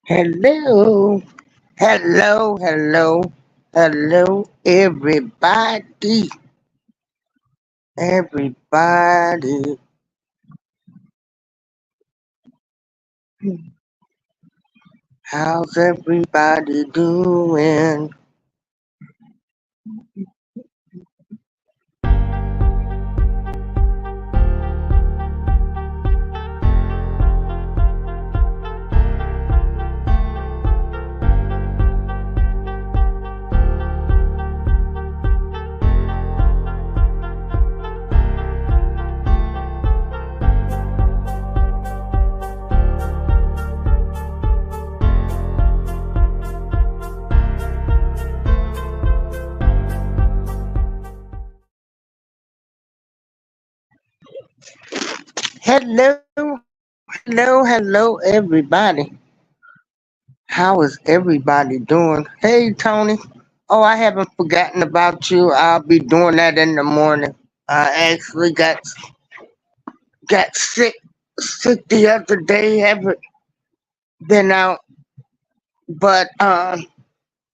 Hello, hello, everybody, everybody. How's everybody doing? Hello, everybody. How is everybody doing? Hey, Tony. Oh, I haven't forgotten about you. I'll be doing that in the morning. I actually got sick the other day. Haven't been out, but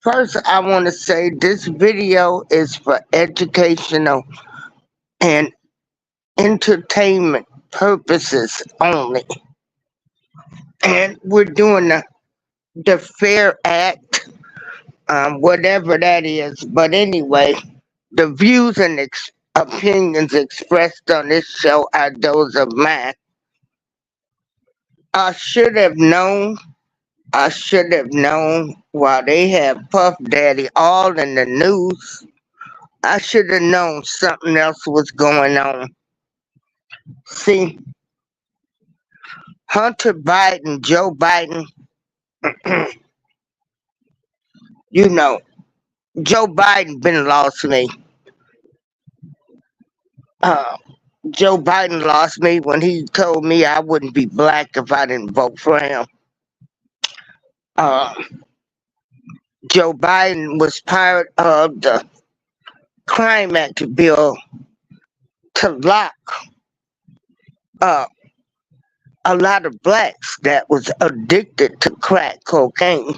first, I want to say this video is for educational and entertainment purposes only. And we're doing the Fair Act, whatever that is. But anyway, the views and opinions expressed on this show are those of mine. I should have known. I should have known while they have Puff Daddy all in the news. I should have known something else was going on. See, Hunter Biden, Joe Biden, you know, Joe Biden been lost me. Uh, Joe Biden lost me when he told me I wouldn't be black if I didn't vote for him. Uh, Joe Biden was part of the Crime Act bill to lock up a lot of blacks that was addicted to crack cocaine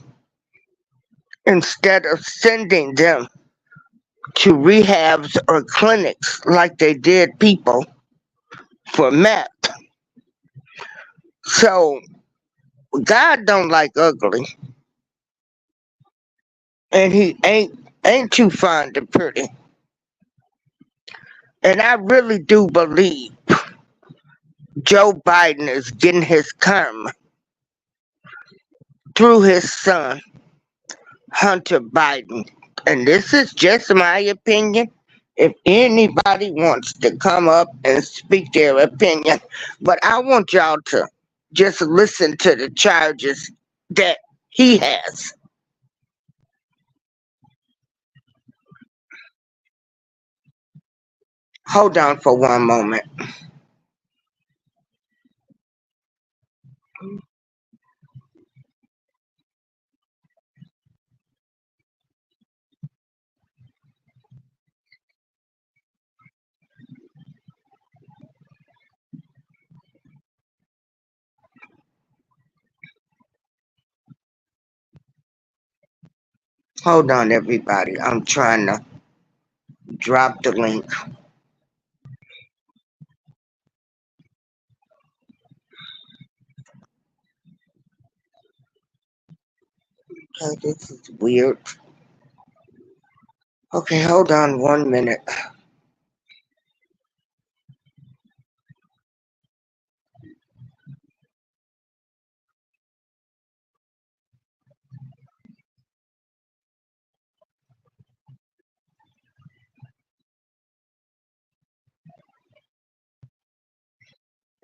instead of sending them to rehabs or clinics like they did people for meth. So God don't like ugly, and He ain't too fond of pretty. And I really do believe Joe Biden is getting his karma through his son, Hunter Biden. And this is just my opinion. If anybody wants to come up and speak their opinion, but I want y'all to just listen to the charges that he has. Hold on for one moment. Hold on, everybody. I'm trying to drop the link. Okay, this is weird. Okay, hold on 1 minute.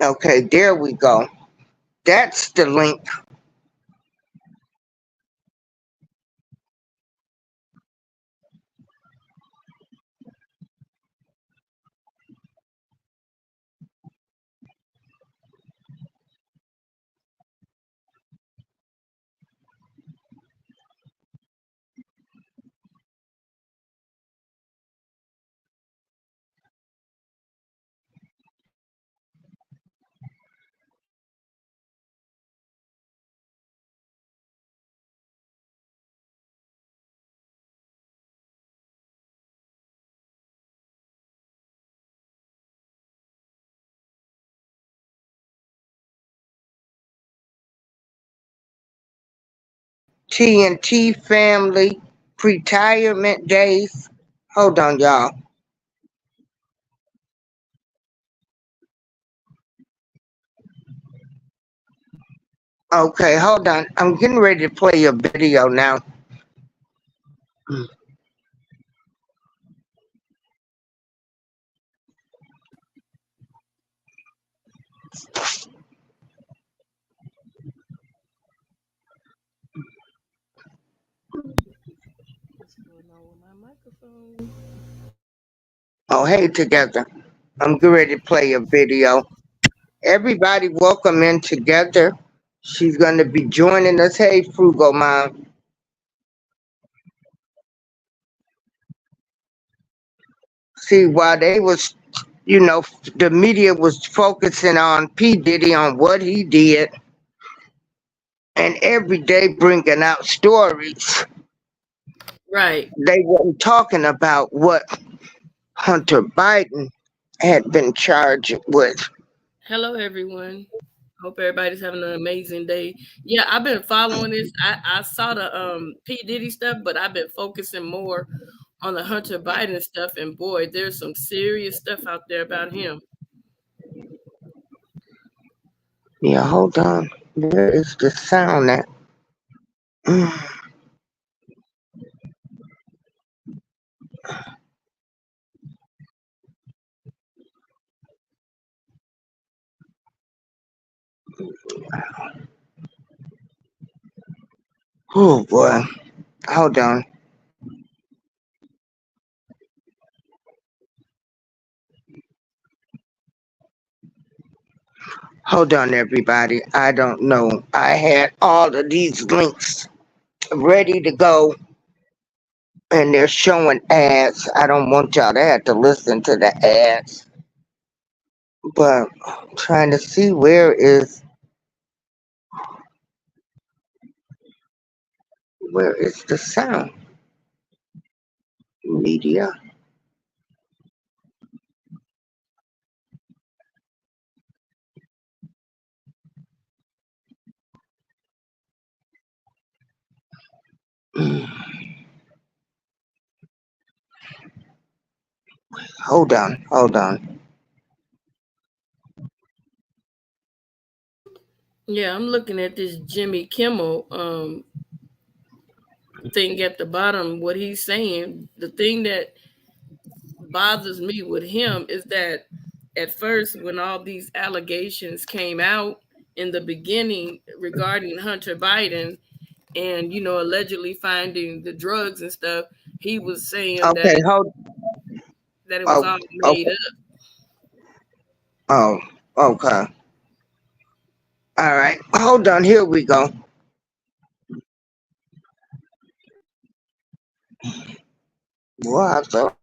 Okay, there we go. That's the link. TNT family, retirement days. Hold on, y'all. Okay, hold on. I'm getting ready to play a video now. What's going on with my microphone? Oh, hey, together. I'm getting ready to play a video. Everybody, welcome in together. She's going to be joining us. Hey, Frugal Mom. See, while they was, the media was focusing on P. Diddy, on what he did, and every day bringing out stories. Right. They weren't talking about what Hunter Biden had been charged with. Hello, everyone. Hope everybody's having an amazing day. Yeah, I've been following this. I saw the P Diddy stuff, but I've been focusing more on the Hunter Biden stuff. And boy, there's some serious stuff out there about him. Yeah, hold on. Where is the sound at? Mm, oh boy. Hold on. Hold on, everybody. I don't know. I had all of these links ready to go, and they're showing ads. I don't want y'all to have to listen to the ads, but I'm trying to see where is the sound media. Mm, hold on. Yeah, I'm looking at this Jimmy Kimmel thing at the bottom. What he's saying, the thing that bothers me with him is that at first, when all these allegations came out in the beginning regarding Hunter Biden and allegedly finding the drugs and stuff, he was saying Okay, that it was oh all made okay. up. Oh, okay. All right. Hold on. Here we go. Well, So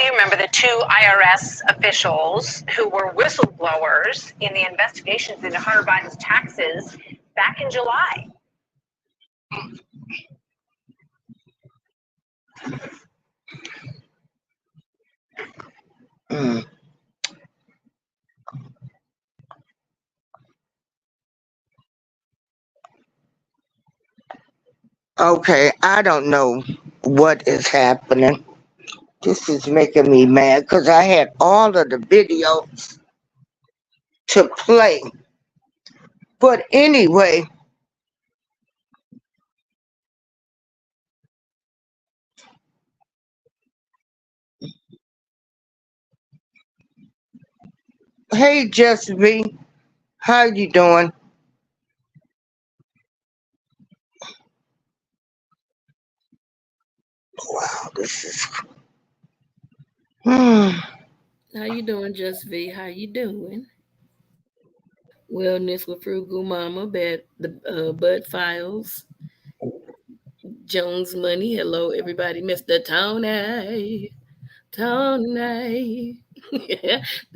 you remember the two IRS officials who were whistleblowers in the investigations into Hunter Biden's taxes back in July. mm, okay. I don't know what is happening. This is making me mad because I had all of the videos to play. But anyway, hey, Just V, how you doing? Wow, this is. Hmm. How you doing, Just V? How you doing? Wellness with Frugal Mama, the Bud Files, Jones Money. Hello, everybody, Mr. Tony. Tony.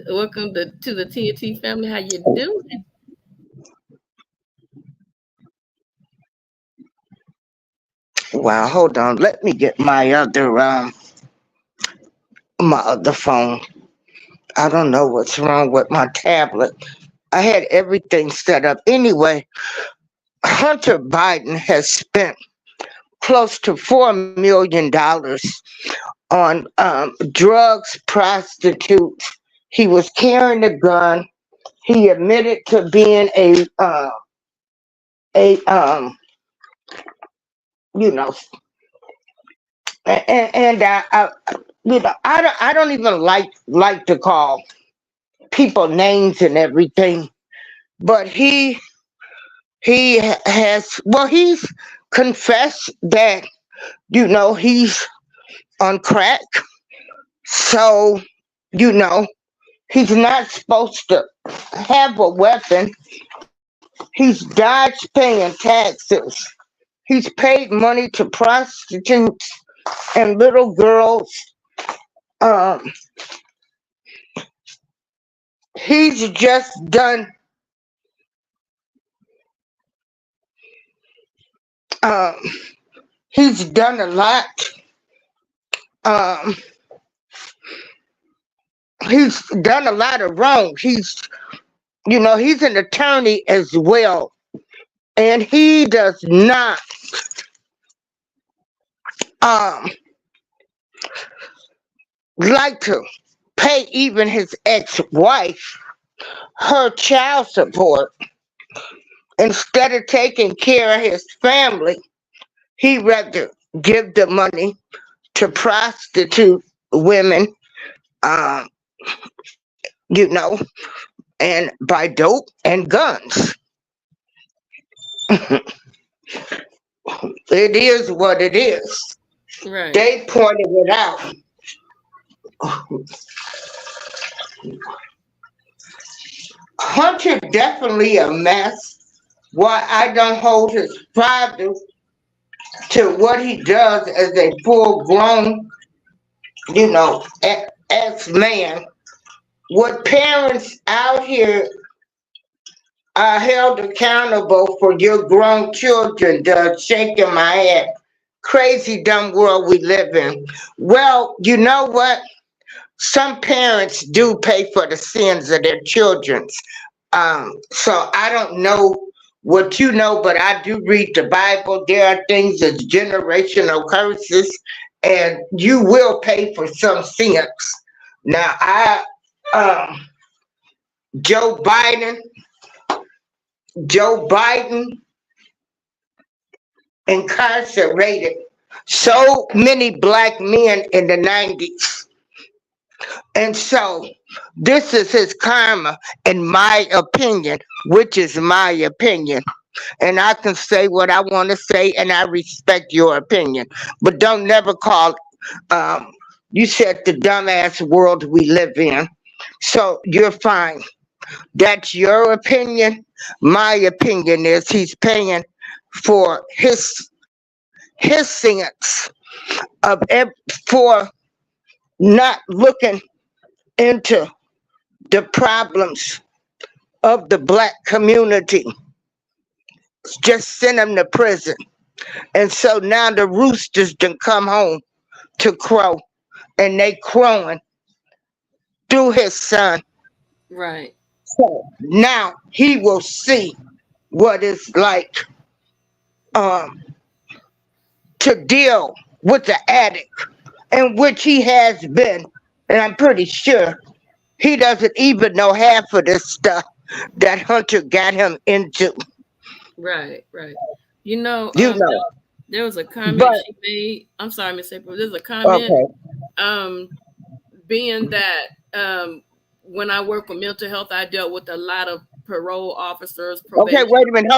Welcome to the TNT family. How you doing? Wow, hold on. Let me get my other phone. I don't know what's wrong with my tablet. I had everything set up. Anyway, Hunter Biden has spent close to $4 million on drugs, prostitutes. He was carrying a gun. He admitted to being a you know, and I don't even like to call people names and everything, but he has, well, he's confessed that he's on crack. So you know he's not supposed to have a weapon. He's dodged paying taxes. He's paid money to prostitutes and little girls. Um, he's just done. Um, he's done a lot. Um, he's done a lot of wrong. He's an attorney as well, and he does not um like to pay even his ex-wife her child support. Instead of taking care of his family, he rather give the money to prostitute women, um, you know, and buy dope and guns. It is what it is. Right. They pointed it out. Hunter definitely a mess. Why I don't hold his father to what he does as a full grown, ex man. What parents out here are held accountable for your grown children does shaking my head. Crazy dumb world we live in. Well, you know what? Some parents do pay for the sins of their children. So I don't know what you know, but I do read the Bible. There are things as generational curses, and you will pay for some sins. Now, um, Joe Biden, Joe Biden incarcerated so many black men in the 90s. And so this is his karma, in my opinion, which is my opinion. And I can say what I want to say, and I respect your opinion. But don't never call, um, you said the dumbass world we live in. So you're fine. That's your opinion. My opinion is he's paying for his sins for not looking into the problems of the black community. Just send him to prison. And so now the roosters done come home to crow, and they crowing through his son. Right. So now he will see what it's like um, to deal with the addict, in which he has been. And I'm pretty sure he doesn't even know half of this stuff that Hunter got him into. Right. Right. You know, You know. there was a comment But she made. I'm sorry, Miss April. There's a comment. okay. Um, being that when I work with mental health, I dealt with a lot of parole officers, Okay, probation. wait a minute.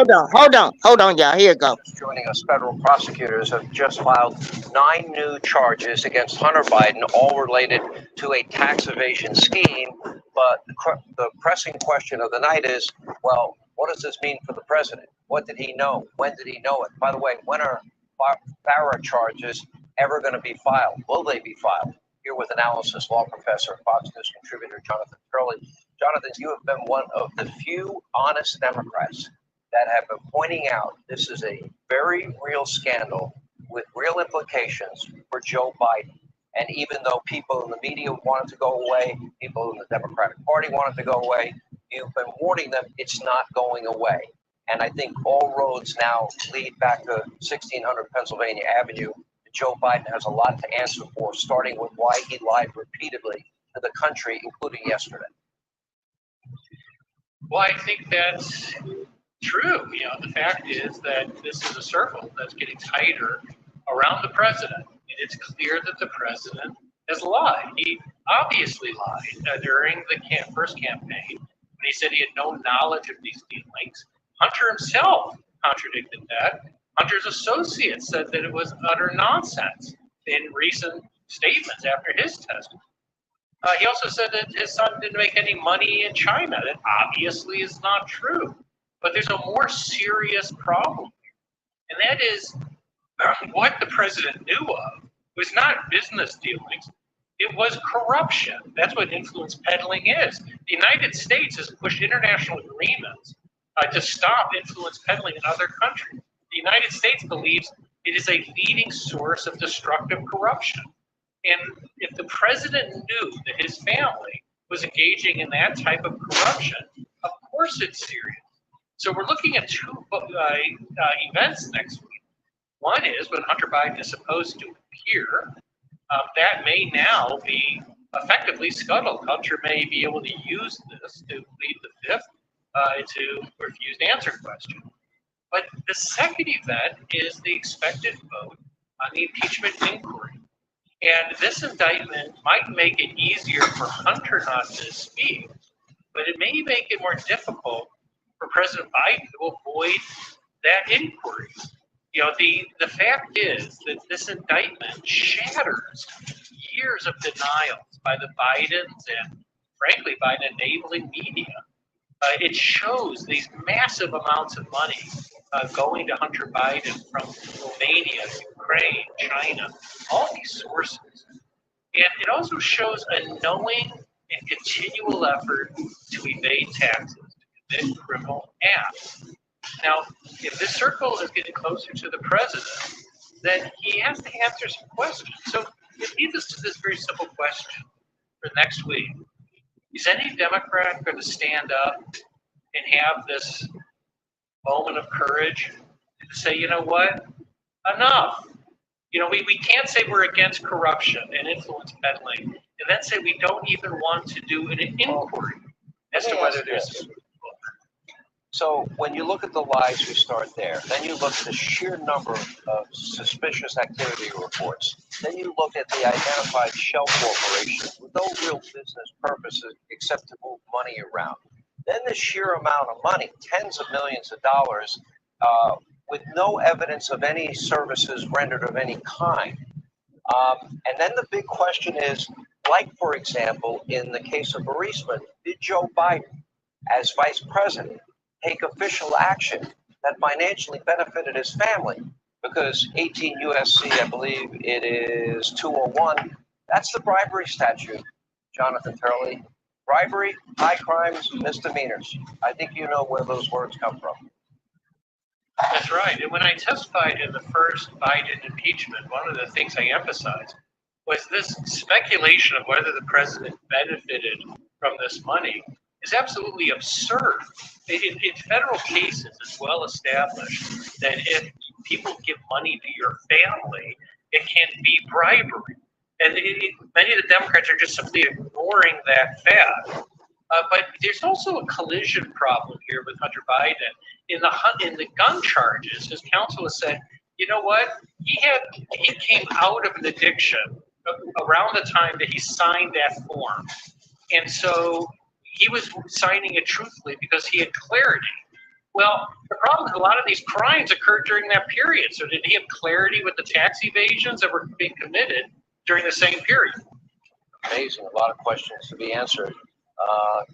Hold on, y'all. Here you go. Joining us, federal prosecutors have just filed 9 new charges against Hunter Biden, all related to a tax evasion scheme. But the pressing question of the night is, well, what does this mean for the president? What did he know? When did he know it? By the way, when are FARA charges ever going to be filed? Will they be filed? Here with analysis, law professor, Fox News contributor Jonathan Turley. Jonathan, you have been one of the few honest Democrats that have been pointing out this is a very real scandal with real implications for Joe Biden. And even though people in the media wanted to go away, people in the Democratic Party wanted to go away, you've been warning them it's not going away. And I think all roads now lead back to 1600 Pennsylvania Avenue. Joe Biden has a lot to answer for, starting with why he lied repeatedly to the country, including yesterday. Well, I think that's true. The fact is that this is a circle that's getting tighter around the president. And it's clear that the president has lied. He obviously lied during the first campaign when he said he had no knowledge of these dealings. Hunter himself contradicted that. Hunter's associates said that it was utter nonsense in recent statements after his testimony. He also said that his son didn't make any money in China. That obviously is not true. But there's a more serious problem here, and that is what the president knew of was not business dealings. It was corruption. That's what influence peddling is. The United States has pushed international agreements to stop influence peddling in other countries. The United States believes it is a leading source of destructive corruption. And if the president knew that his family was engaging in that type of corruption, of course it's serious. So we're looking at two events next week. One is when Hunter Biden is supposed to appear. That may now be effectively scuttled. Hunter may be able to use this to plead the fifth to refuse to answer question. But the second event is the expected vote on the impeachment inquiry. And this indictment might make it easier for Hunter not to speak, but it may make it more difficult for President Biden to avoid that inquiry. The fact is that this indictment shatters years of denials by the Bidens and, frankly, by the enabling media. It shows these massive amounts of money going to Hunter Biden from Romania, Ukraine, China, all these sources. And it also shows a knowing and continual effort to evade taxes, to commit criminal acts. Now, if this circle is getting closer to the president, then he has to answer some questions. So it leads us to this very simple question for next week. Is any Democrat going to stand up and have this moment of courage to say, you know what, enough. We can't say we're against corruption and influence peddling and then say we don't even want to do an inquiry as to whether there's... So when you look at the lies, we start there. Then you look at the sheer number of suspicious activity reports. Then you look at the identified shell corporation with no real business purposes except to move money around. Then the sheer amount of money, tens of millions of dollars, with no evidence of any services rendered of any kind. And then the big question is, like, for example, in the case of Burisma, did Joe Biden, as vice president, take official action that financially benefited his family? Because 18 USC, I believe it is 201, that's the bribery statute, Jonathan Turley. Bribery, high crimes, misdemeanors. I think you know where those words come from. That's right. And when I testified in the first Biden impeachment, one of the things I emphasized was this speculation of whether the president benefited from this money is absolutely absurd. In federal cases, it's well established that if people give money to your family, it can be bribery. And many of the Democrats are just simply ignoring that fact. But there's also a collision problem here with Hunter Biden. In the gun charges, his counsel has said, you know what? He came out of an addiction around the time that he signed that form. And so he was signing it truthfully because he had clarity. Well, the problem is a lot of these crimes occurred during that period. So did he have clarity with the tax evasions that were being committed during the same period? Amazing. A lot of questions to be answered.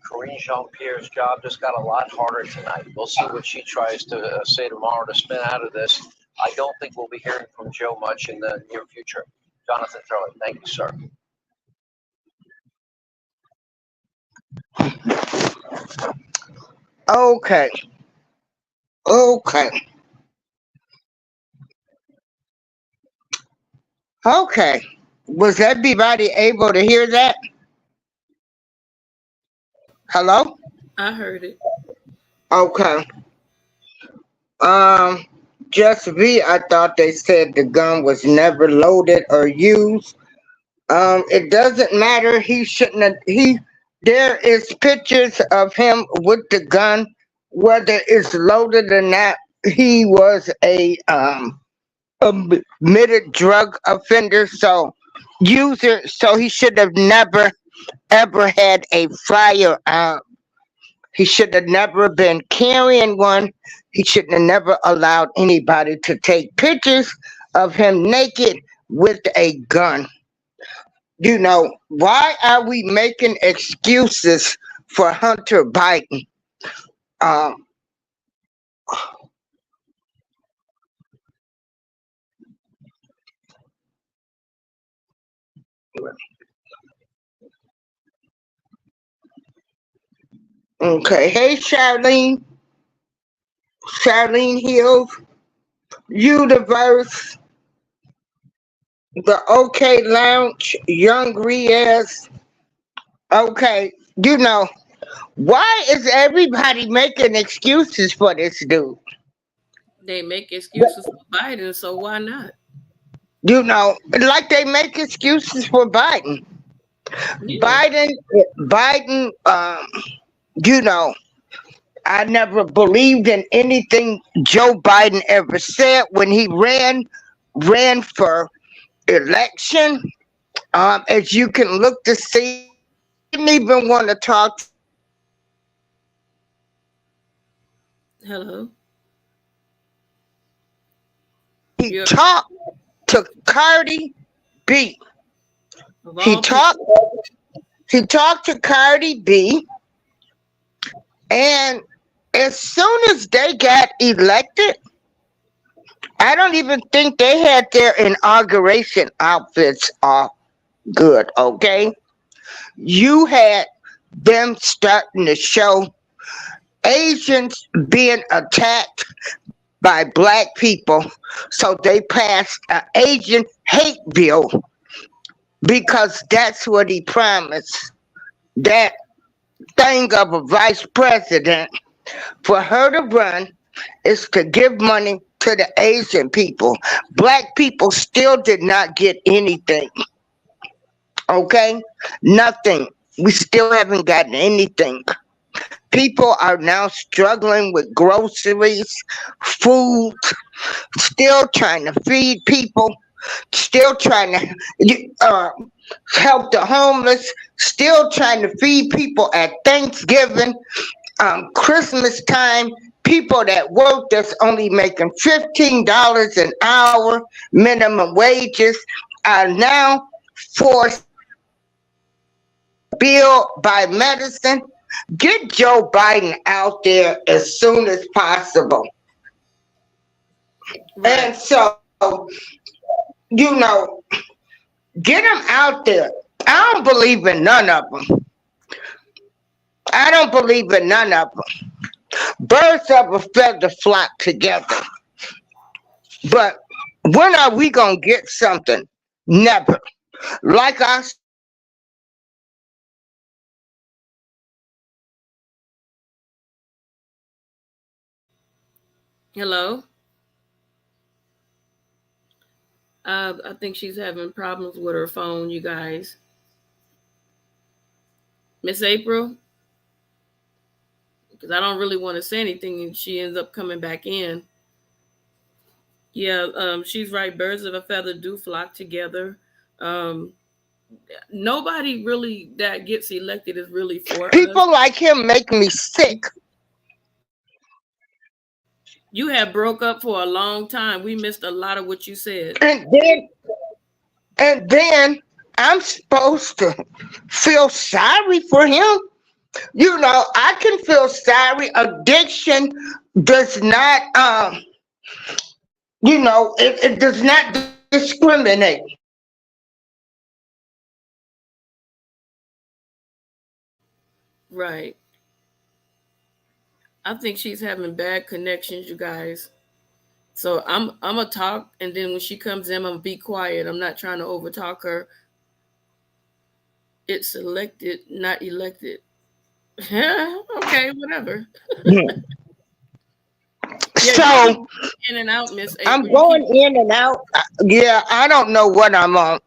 Karine Jean-Pierre's job just got a lot harder tonight. We'll see what she tries to say tomorrow to spin out of this. I don't think we'll be hearing from Joe much in the near future. Jonathan Turley, thank you, sir. Okay. Okay. Was everybody able to hear that? Hello? I heard it. Okay. Um, just V, I thought they said the gun was never loaded or used. It doesn't matter. He shouldn't have. There is pictures of him with the gun, whether it's loaded or not. He was a admitted drug offender, so user. So he should have never ever had a firearm. He should have never been carrying one. He shouldn't have never allowed anybody to take pictures of him naked with a gun. Why are we making excuses for Hunter Biden? Um, okay, hey Charlene Hills, Universe, the OK Lounge, Young Riaz. Okay, why is everybody making excuses for this dude? They make excuses for Biden, so why not? Like they make excuses for Biden. Yeah. Biden, Biden, you know, I never believed in anything Joe Biden ever said when he ran for election. As you can look to see, he didn't even want to talk to Hello. he You're talked to Cardi B. of He all people. talked he talked to Cardi B, and as soon as they got elected, I don't even think they had their inauguration outfits off good, okay? You had them starting to show Asians being attacked by black people, so they passed an Asian hate bill because that's what he promised. That thing of a vice president for her to run is to give money to the Asian people. Black people still did not get anything, okay? Nothing. We still haven't gotten anything. People are now struggling with groceries, food, still trying to feed people, still trying to help the homeless, still trying to feed people at Thanksgiving, Christmas time. People that work that's only making $15 an hour minimum wages are now forced bill by medicine. Get Joe Biden out there as soon as possible. Right. And so, you know, get him out there. I don't believe in none of them. I don't believe in none of them. Birds of a feather flock together. But when are we going to get something? Never. Like I said, Hello. I think she's having problems with her phone, you guys. Miss April, because I don't really want to say anything, and she ends up coming back in. Yeah, she's right. Birds of a feather do flock together. Um, Nobody really that gets elected is really for us. people like him make me sick. You have broke up for a long time. We missed a lot of what you said. And then I'm supposed to feel sorry for him. I can feel sorry. Addiction does not, it does not discriminate. Right. I think she's having bad connections, you guys. So I'm gonna talk, and then when she comes in, I'm gonna be quiet. I'm not trying to overtalk her. It's elected, not elected. Okay, whatever. Yeah, you So keep in and out, Miss I'm April. You keep going in and out. Yeah, I don't know what I'm on.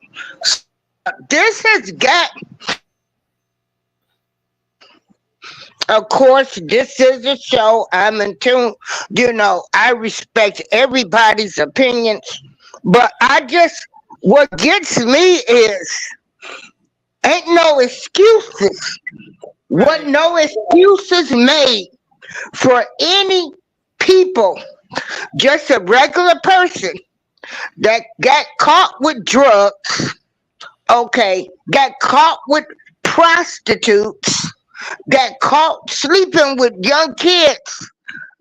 This has got, of course, this is a show. I'm in tune. I respect everybody's opinions, but what gets me is ain't no excuses. What right, no excuses made for any people, just a regular person that got caught with drugs, okay, got caught with prostitutes, got caught sleeping with young kids.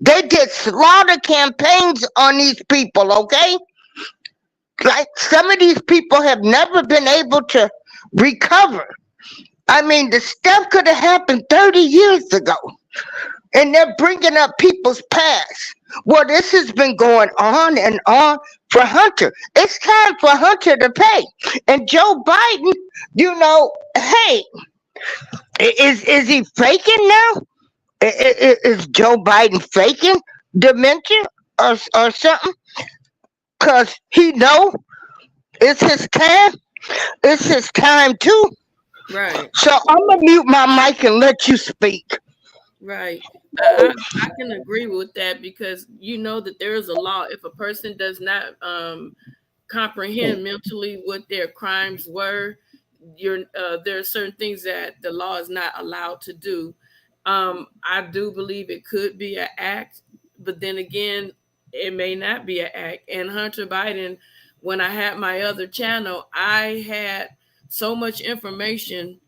They did slaughter campaigns on these people, okay? Like some of these people have never been able to recover. I mean, the stuff could have happened 30 years ago. And they're bringing up people's past. Well, this has been going on and on for Hunter. It's time for Hunter to pay. And Joe Biden, hey, is he faking now? Is Joe Biden faking dementia or something? Cause he know it's his time. It's his time too. right, So I'm gonna mute my mic and let you speak. right. I can agree with that because you know that there is a law. If a person does not comprehend mentally what their crimes were, there are certain things that the law is not allowed to do. I do believe it could be an act, but then again, it may not be an act. And Hunter Biden, when I had my other channel, I had so much information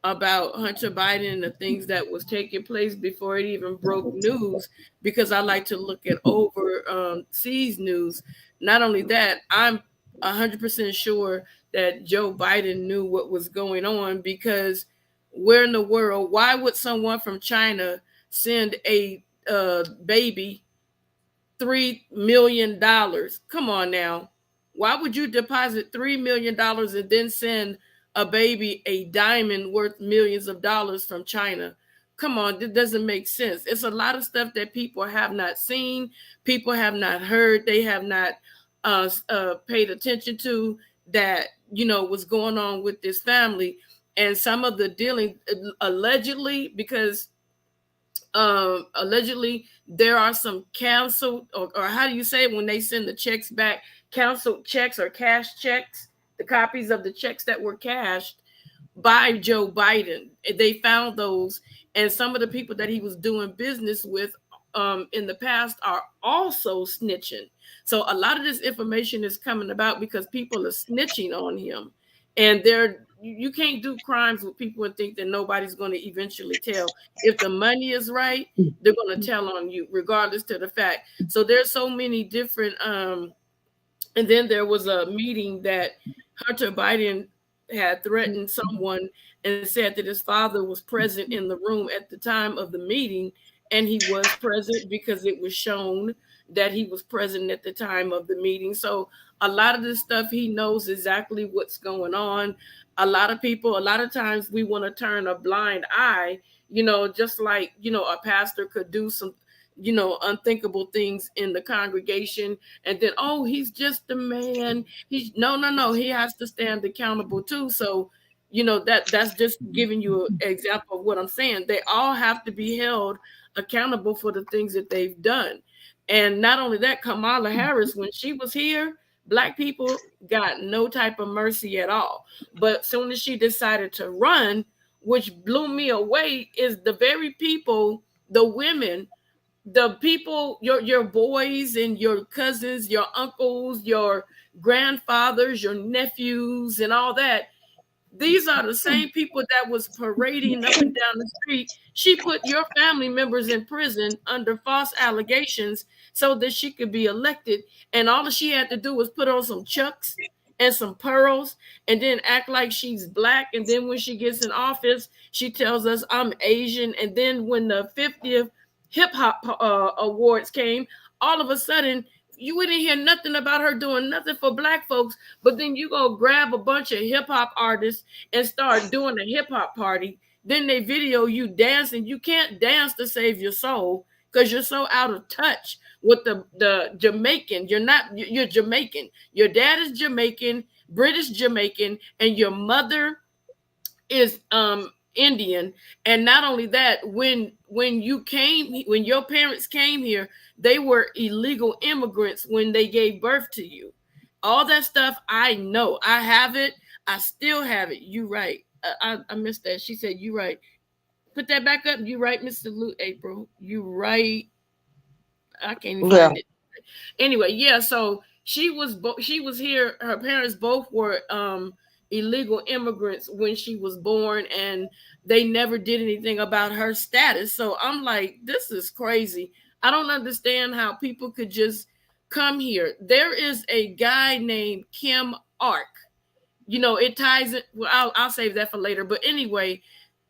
about Hunter Biden and the things that was taking place before it even broke news because I like to look at overseas news. Not only that, I'm 100% sure that Joe Biden knew what was going on because where in the world, why would someone from China send a baby $3 million? Come on now. Why would you deposit $3 million and then send a baby a diamond worth millions of dollars from China? Come on, it doesn't make sense. It's a lot of stuff that people have not seen, people have not heard, they have not paid attention to that, was going on with this family. And some of the dealing allegedly, because allegedly there are some canceled or how do you say it when they send the checks back, canceled checks or cash checks, the copies of the checks that were cashed by Joe Biden. They found those, and some of the people that he was doing business with in the past are also snitching. So a lot of this information is coming about because people are snitching on him, and you can't do crimes with people and think that nobody's going to eventually tell. If the money is right, they're going to tell on you, regardless to the fact. So there's so many different and then there was a meeting that Hunter Biden had threatened someone and said that his father was present in the room at the time of the meeting. And he was present because it was shown that he was present at the time of the meeting. So a lot of this stuff, he knows exactly what's going on. A lot of people, a lot of times we want to turn a blind eye, just like, a pastor could do some, unthinkable things in the congregation, and then, oh, he's just a man. He's no, he has to stand accountable too. So, that's just giving you an example of what I'm saying. They all have to be held accountable for the things that they've done. And not only that, Kamala Harris, when she was here, Black people got no type of mercy at all. But soon as she decided to run, which blew me away, is the very people, the women, the people, your boys and your cousins, your uncles, your grandfathers, your nephews, and all that. These are the same people that was parading up and down the street. She put your family members in prison under false allegations so that she could be elected. And all that she had to do was put on some chucks and some pearls and then act like she's Black. And then when she gets in office, she tells us I'm Asian. And then when the 50th hip hop awards came, all of a sudden, you wouldn't hear nothing about her doing nothing for black folks, but then you go grab a bunch of hip hop artists and start doing a hip hop party. Then they video you dancing. You can't dance to save your soul because you're so out of touch with the Jamaican. You're Jamaican. Your dad is Jamaican, British Jamaican, and your mother is Indian. And not only that, when your parents came here, they were illegal immigrants when they gave birth to you. All that stuff I know. I have it. I still have it. You right. I missed that. She said you right. Put that back up. You right, Mr. Luke April. You right. I can't even Yeah. find it. Anyway, yeah, so she was here. Her parents both were illegal immigrants when she was born, and they never did anything about her status. So I'm like, this is crazy. I don't understand how people could just come here. There is a guy named Kim Ark. You know, it ties it. Well, I'll save that for later. But anyway,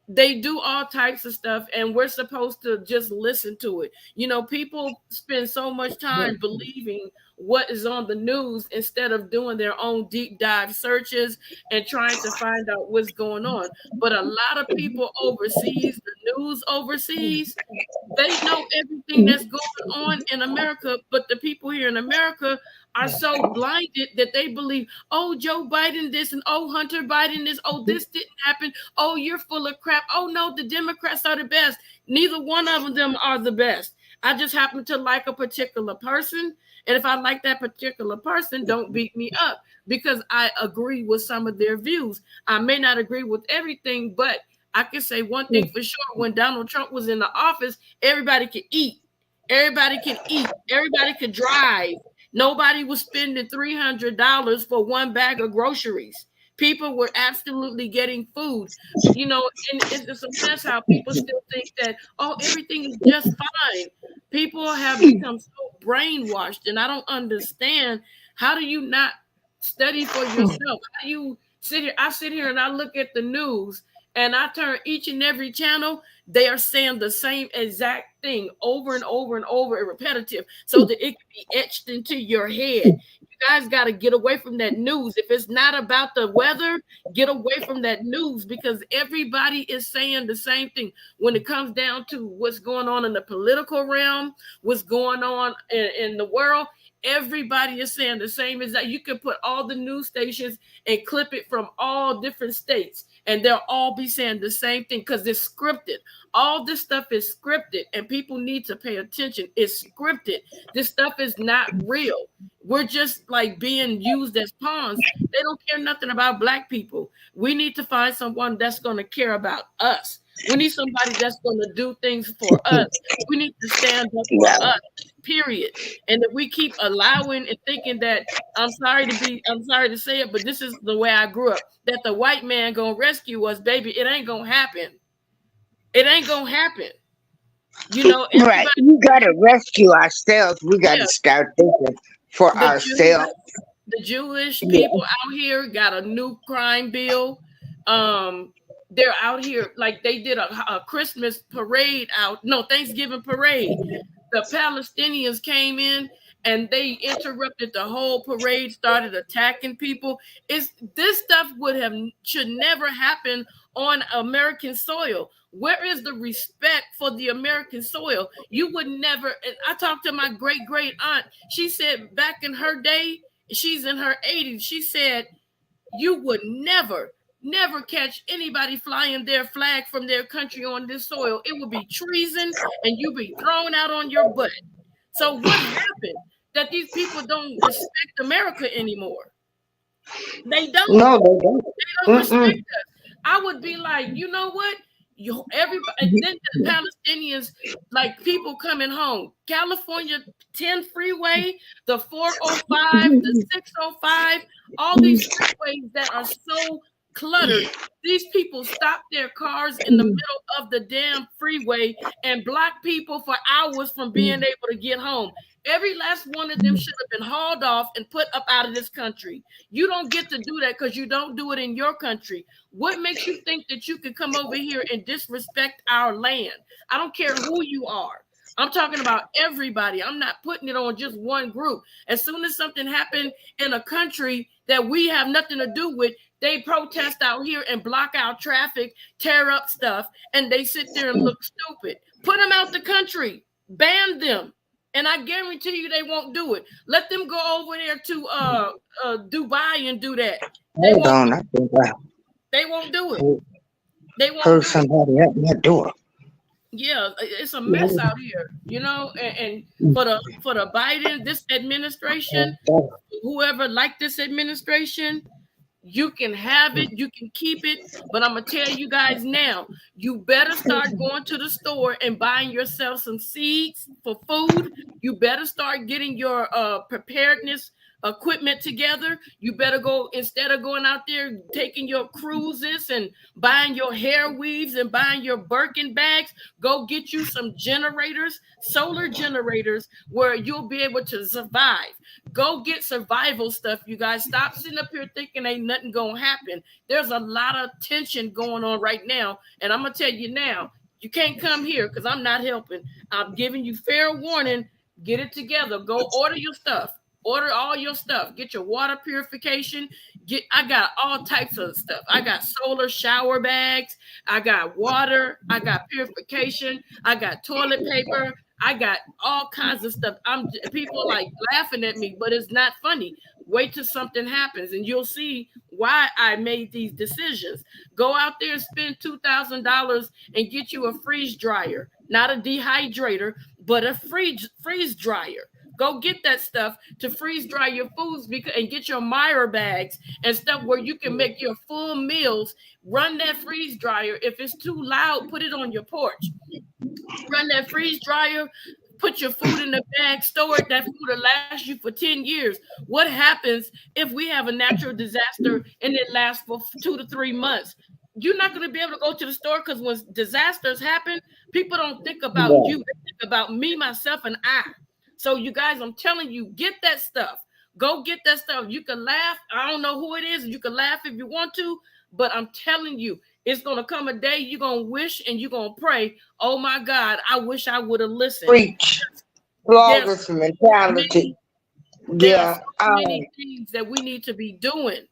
they do all types of stuff, and we're supposed to just listen to it. You know, people spend so much time believing what is on the news instead of doing their own deep dive searches and trying to find out what's going on. But a lot of people overseas, the news overseas, they know everything that's going on in America, but the people here in America are so blinded that they believe, oh, Joe Biden this, and oh, Hunter Biden this, oh, this didn't happen, oh, you're full of crap, oh, no, the Democrats are the best. Neither one of them are the best. I just happen to like a particular person, and if I like that particular person, don't beat me up because I agree with some of their views. I may not agree with everything, but I can say one thing for sure. When Donald Trump was in the office, everybody could eat. Everybody can eat. Everybody could drive. Nobody was spending $300 for one bag of groceries. People were absolutely getting food. You know, and it's just a mess how people still think that, oh, everything is just fine. People have become so brainwashed, and I don't understand. How do you not study for yourself? How do you sit here? I sit here and I look at the news and I turn each and every channel, they are saying the same exact thing over and over and over and repetitive so that it can be etched into your head. You guys got to get away from that news. If it's not about the weather, get away from that news because everybody is saying the same thing when it comes down to what's going on in the political realm, what's going on in the world. Everybody is saying the same as that. You can put all the news stations and clip it from all different states, and they'll all be saying the same thing because it's scripted. All this stuff is scripted, and people need to pay attention. It's scripted. This stuff is not real. We're just like being used as pawns. They don't care nothing about black people. We need to find someone that's going to care about us. We need somebody that's going to do things for us. We need to stand up for Yeah. us, period. And if we keep allowing and thinking that, I'm sorry to say it, but this is the way I grew up, that the white man gonna rescue us, baby, it ain't gonna happen. It ain't gonna happen. You know, Right. everybody, We got to rescue ourselves. We got to yeah, start thinking for the Jews, ourselves. the Jewish Yeah. people out here got a new crime bill. Um, they're out here like they did a Christmas parade out, no, Thanksgiving parade. The Palestinians came in and they interrupted the whole parade, started attacking people. It's this stuff should never happen on American soil. Where is the respect for the American soil? You would never. And I talked to my great great aunt. She said back in her day, she's in her 80s. She said you would never catch anybody flying their flag from their country on this soil. It would be treason and you'd be thrown out on your butt. So what happened that these people don't respect America anymore? They don't. No, they don't. They don't respect Mm-mm. us. I would be like, you know what? Everybody, and then the Palestinians, like people coming home, California 10 freeway, the 405, the 605, all these freeways that are so cluttered. These people stop their cars in the middle of the damn freeway and block people for hours from being able to get home. Every last one of them should have been hauled off and put up out of this country. You don't get to do that because you don't do it in your country. What makes you think that you can come over here and disrespect our land? I don't care who you are. I'm talking about everybody. I'm not putting it on just one group. As soon as something happened in a country that we have nothing to do with, they protest out here and block out traffic, tear up stuff, and they sit there and look stupid. Put them out the country, ban them, and I guarantee you they won't do it. Let them go over there to Dubai and do that. Hold on, I think they won't do it. They won't heard do somebody at my door. Yeah, it's a mess out here, you know. And for the Biden, this administration, whoever like this administration, you can have it, you can keep it, but I'm gonna tell you guys now, you better start going to the store and buying yourself some seeds for food. You better start getting your preparedness equipment together. You better go, instead of going out there taking your cruises and buying your hair weaves and buying your Birkin bags, go get you some generators, solar generators, where you'll be able to survive. Go get survival stuff, you guys. Stop sitting up here thinking ain't nothing gonna happen. There's a lot of tension going on right now, and I'm gonna tell you now, you can't come here because I'm not helping. I'm giving you fair warning. Get it together. Go order your stuff. Order all your stuff. Get your water purification. I got all types of stuff. I got solar shower bags. I got water. I got purification. I got toilet paper. I got all kinds of stuff. People like laughing at me, but it's not funny. Wait till something happens and you'll see why I made these decisions. Go out there and spend $2,000 and get you a freeze dryer, not a dehydrator, but a freeze dryer. Go get that stuff to freeze dry your foods and get your Myra bags and stuff where you can make your full meals. Run that freeze dryer. If it's too loud, put it on your porch. Run that freeze dryer, put your food in the bag, store it. That food will last you for 10 years. What happens if we have a natural disaster and it lasts for 2 to 3 months? You're not going to be able to go to the store because when disasters happen, people don't think about you. They think about me, myself, and I. So you guys, I'm telling you, get that stuff. Go get that stuff. You can laugh. I don't know who it is. You can laugh if you want to, but I'm telling you, it's going to come a day you're going to wish and you're going to pray, oh my God, I wish I would have listened. Preach. Flawless mentality. There are so many things that we need to be doing.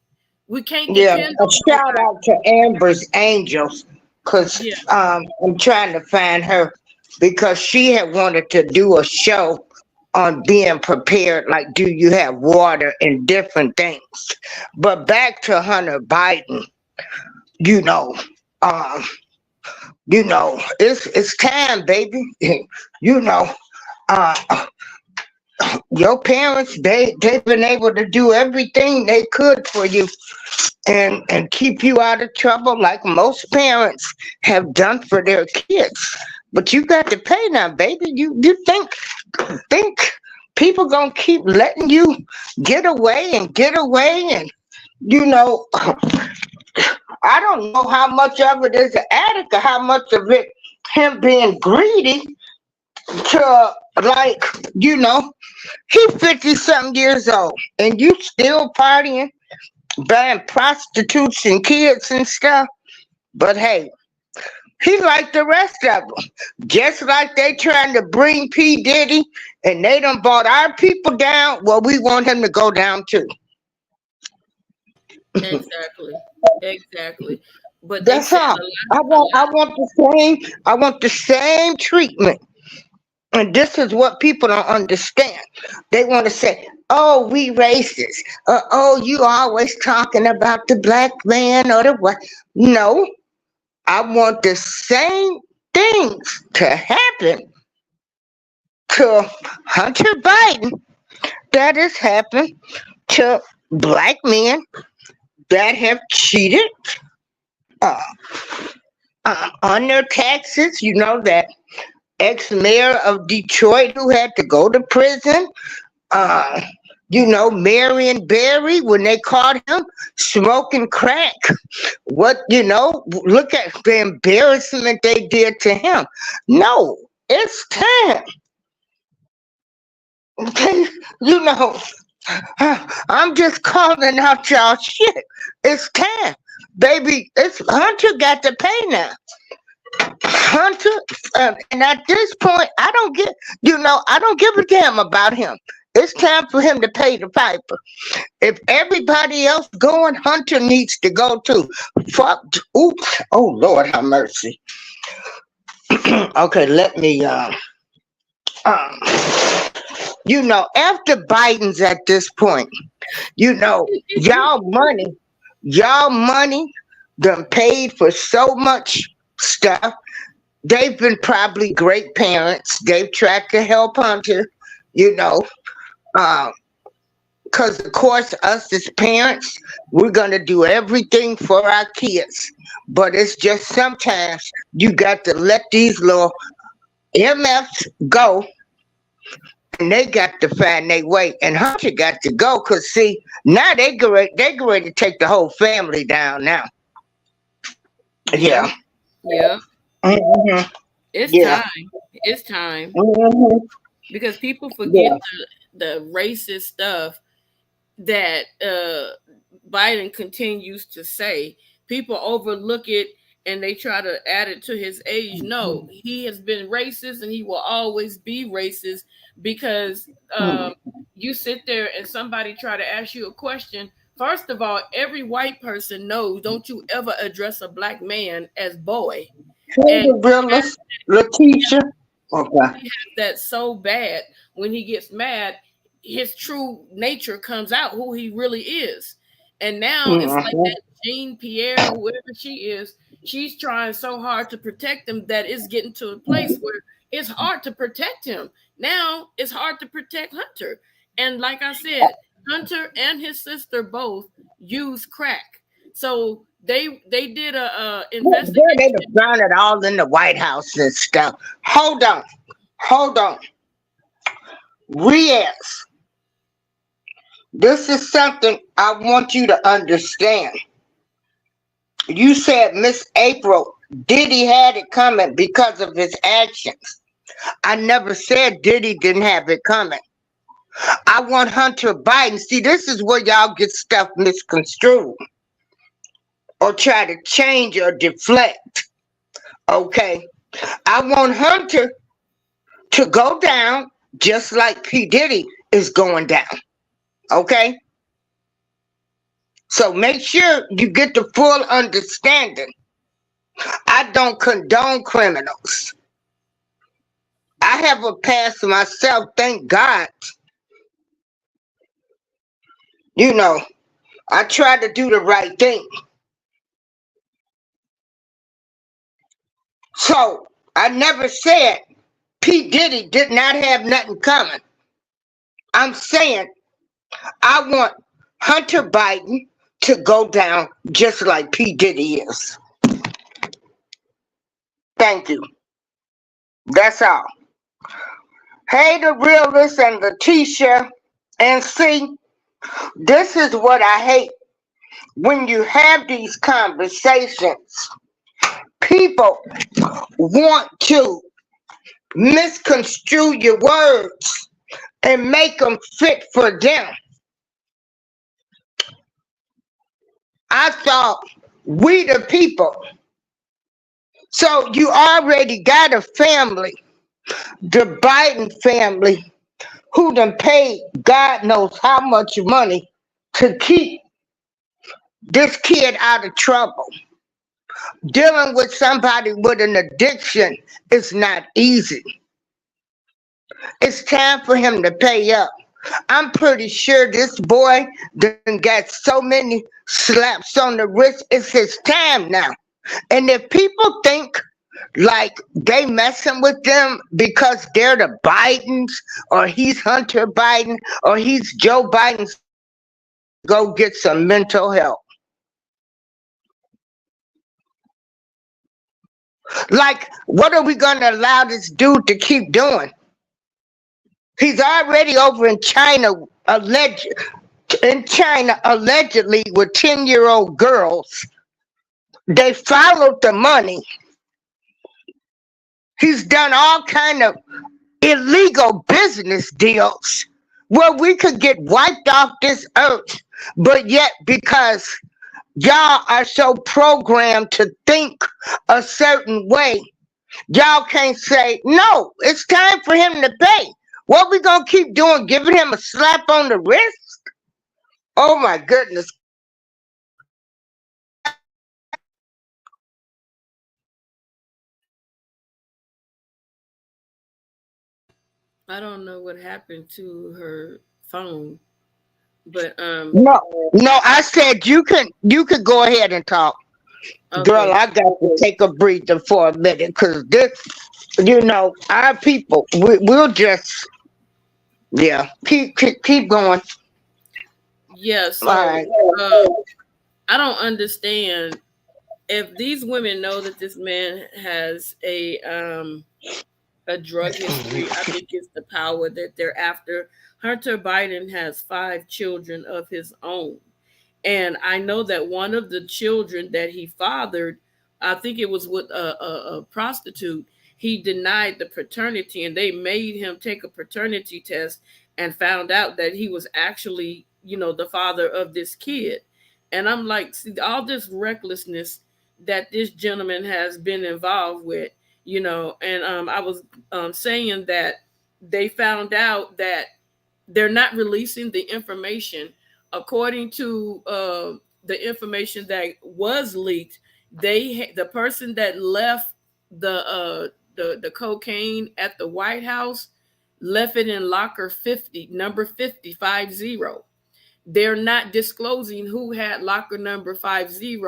We can't depend on a shout out to Amber's Angels, because I'm trying to find her, because she had wanted to do a show on being prepared, like do you have water and different things. But back to Hunter Biden, it's time, baby. Your parents, they've been able to do everything they could for you and keep you out of trouble, like most parents have done for their kids. But you got to pay now, baby. You think people gonna keep letting you get away and I don't know how much of it is an addict or how much of it him being greedy to, he 50-something years old and you still partying, buying prostitutes and kids and stuff. But hey, he like the rest of them. Just like they trying to bring P. Diddy and they done brought our people down, well, we want him to go down too. Exactly. But that's how I want the same treatment. And this is what people don't understand. They want to say, oh, we racist. Oh, you always talking about the black man or the what. No, I want the same things to happen to Hunter Biden that has happened to black men that have cheated on their taxes. That ex-mayor of Detroit who had to go to prison. Marion Barry, when they caught him smoking crack. Look at the embarrassment they did to him. No, it's time. I'm just calling out y'all shit. It's time, baby. Hunter got to pay now. Hunter, and at this point, I don't give a damn about him. It's time for him to pay the piper. If everybody else going, Hunter needs to go too. Fuck. Oops. Oh Lord, have mercy. Okay, let me. Um, after Biden's at this point, y'all money done paid for so much stuff. They've been probably great parents. They've tried to help Hunter, because of course us as parents, we're gonna do everything for our kids. But it's just sometimes you got to let these little MFs go, and they got to find their way. And Hunter got to go, because see, now they go ready to take the whole family down now. Yeah. Yeah. Mhm. It's Yeah. time. It's time. Mhm. Because people Yeah. forget the racist stuff that Biden continues to say. People overlook it and they try to add it to his age. No, he has been racist and he will always be racist because you sit there and somebody try to ask you a question. First of all, every white person knows, don't you ever address a black man as boy. Hey, And the realist, Letitia. Okay. he has that so bad. When he gets mad, his true nature comes out, who he really is. And now it's like Mhm. that Jean Pierre, whoever she is, she's trying so hard to protect him that it's getting to a place where it's hard to protect him. Now it's hard to protect Hunter. And like I said, Hunter and his sister both use crack. So they did a Girl, they investigation. done found it all in the White House and stuff. Hold on. Riaz, this is something I want you to understand. You said Miss April, Diddy had it coming because of his actions. I never said Diddy didn't have it coming. I want Hunter Biden. See, this is where y'all get stuff misconstrued or try to change or deflect. Okay. I want Hunter to go down just like P. Diddy is going down. Okay? So make sure you get the full understanding. I don't condone criminals. I have a past myself, thank God. I try to do the right thing. So I never said P. Diddy did not have nothing coming. I'm saying I want Hunter Biden to go down just like P. Diddy is. Thank you. That's all. Hey, the realist and the Tisha. And see, this is what I hate. When you have these conversations, people want to misconstrue your words and make them fit for them. I thought we the people. So you already got a family, the Biden family, who done paid God knows how much money to keep this kid out of trouble. Dealing with somebody with an addiction is not easy. It's time for him to pay up. I'm pretty sure this boy done got so many slaps on the wrist. It's his time now. And if people think like they messing with them because they're the Bidens or he's Hunter Biden or he's Joe Biden, go get some mental help. Like, what are we going to allow this dude to keep doing? He's already over in China, allegedly with 10-year-old girls. They followed the money. He's done all kind of illegal business deals where we could get wiped off this earth, but yet because Y'all are so programmed to think a certain way. Y'all can't say, no, it's time for him to pay. What we gonna keep doing? Giving him a slap on the wrist? Oh my goodness. I don't know what happened to her phone, but No, no, I said you could go ahead and talk. Girl, okay. I got to take a breather for a minute because this, our people, we'll just, yeah, keep going. Yeah, All so right. uh I don't understand if these women know that this man has a drug history. I think it's the power that they're after. Hunter Biden has 5 children of his own. And I know that one of the children that he fathered, I think it was with a prostitute, he denied the paternity and they made him take a paternity test and found out that he was actually, the father of this kid. And I'm like, see, all this recklessness that this gentleman has been involved with, and I was saying that they found out that they're not releasing the information according to the information that was leaked. The person that left the cocaine at the White House left it in locker 50, number 50, 50. They're not disclosing who had locker number 50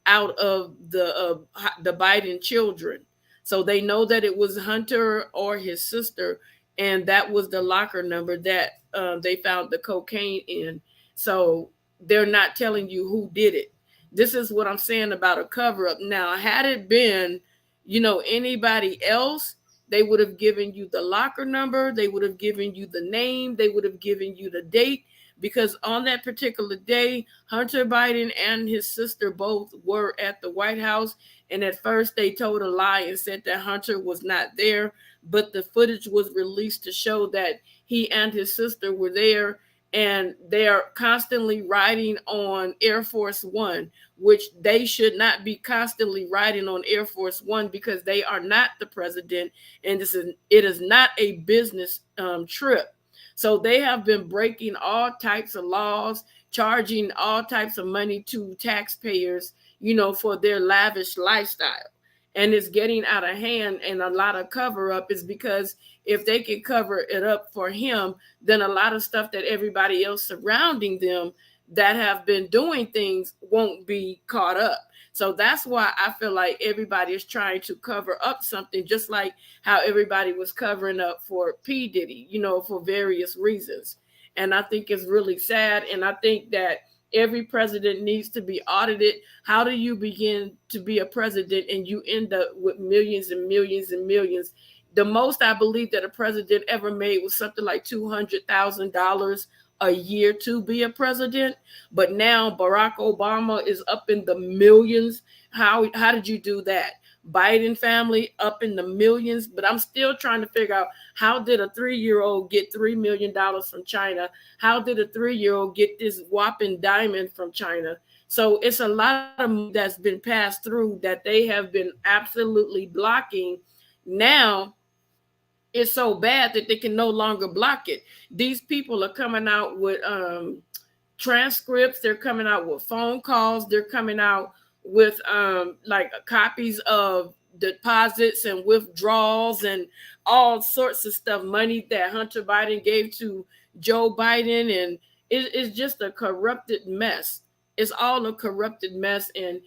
out of the Biden children. So they know that it was Hunter or his sister, and that was the locker number that they found the cocaine in. So they're not telling you who did it. This is what I'm saying about a cover up. Now, had it been, anybody else, they would have given you the locker number, they would have given you the name, they would have given you the date, because on that particular day, Hunter Biden and his sister both were at the White House. And at first, they told a lie and said that Hunter was not there. But the footage was released to show that he and his sister were there. And they are constantly riding on Air Force One, which they should not be constantly riding on Air Force One because they are not the president. And it is not a business trip. So they have been breaking all types of laws, charging all types of money to taxpayers, for their lavish lifestyle. And it's getting out of hand, and a lot of cover up is because if they can cover it up for him, then a lot of stuff that everybody else surrounding them that have been doing things won't be caught up. So that's why I feel like everybody is trying to cover up something, just like how everybody was covering up for P. Diddy, for various reasons. And I think it's really sad. And I think that every president needs to be audited. How do you begin to be a president and you end up with millions and millions and millions? The most I believe that a president ever made was something like $200,000 a year to be a president. But now Barack Obama is up in the millions. How did you do that? Biden family up in the millions, but I'm still trying to figure out, how did a 3-year-old get $3 million from China? How did a 3-year-old get this whopping diamond from China? So it's a lot of money that's been passed through that they have been absolutely blocking. Now it's so bad that they can no longer block it. These people are coming out with transcripts, they're coming out with phone calls, they're coming out with like copies of deposits and withdrawals and all sorts of stuff, money that Hunter Biden gave to Joe Biden. And it's just a corrupted mess. It's all a corrupted mess. And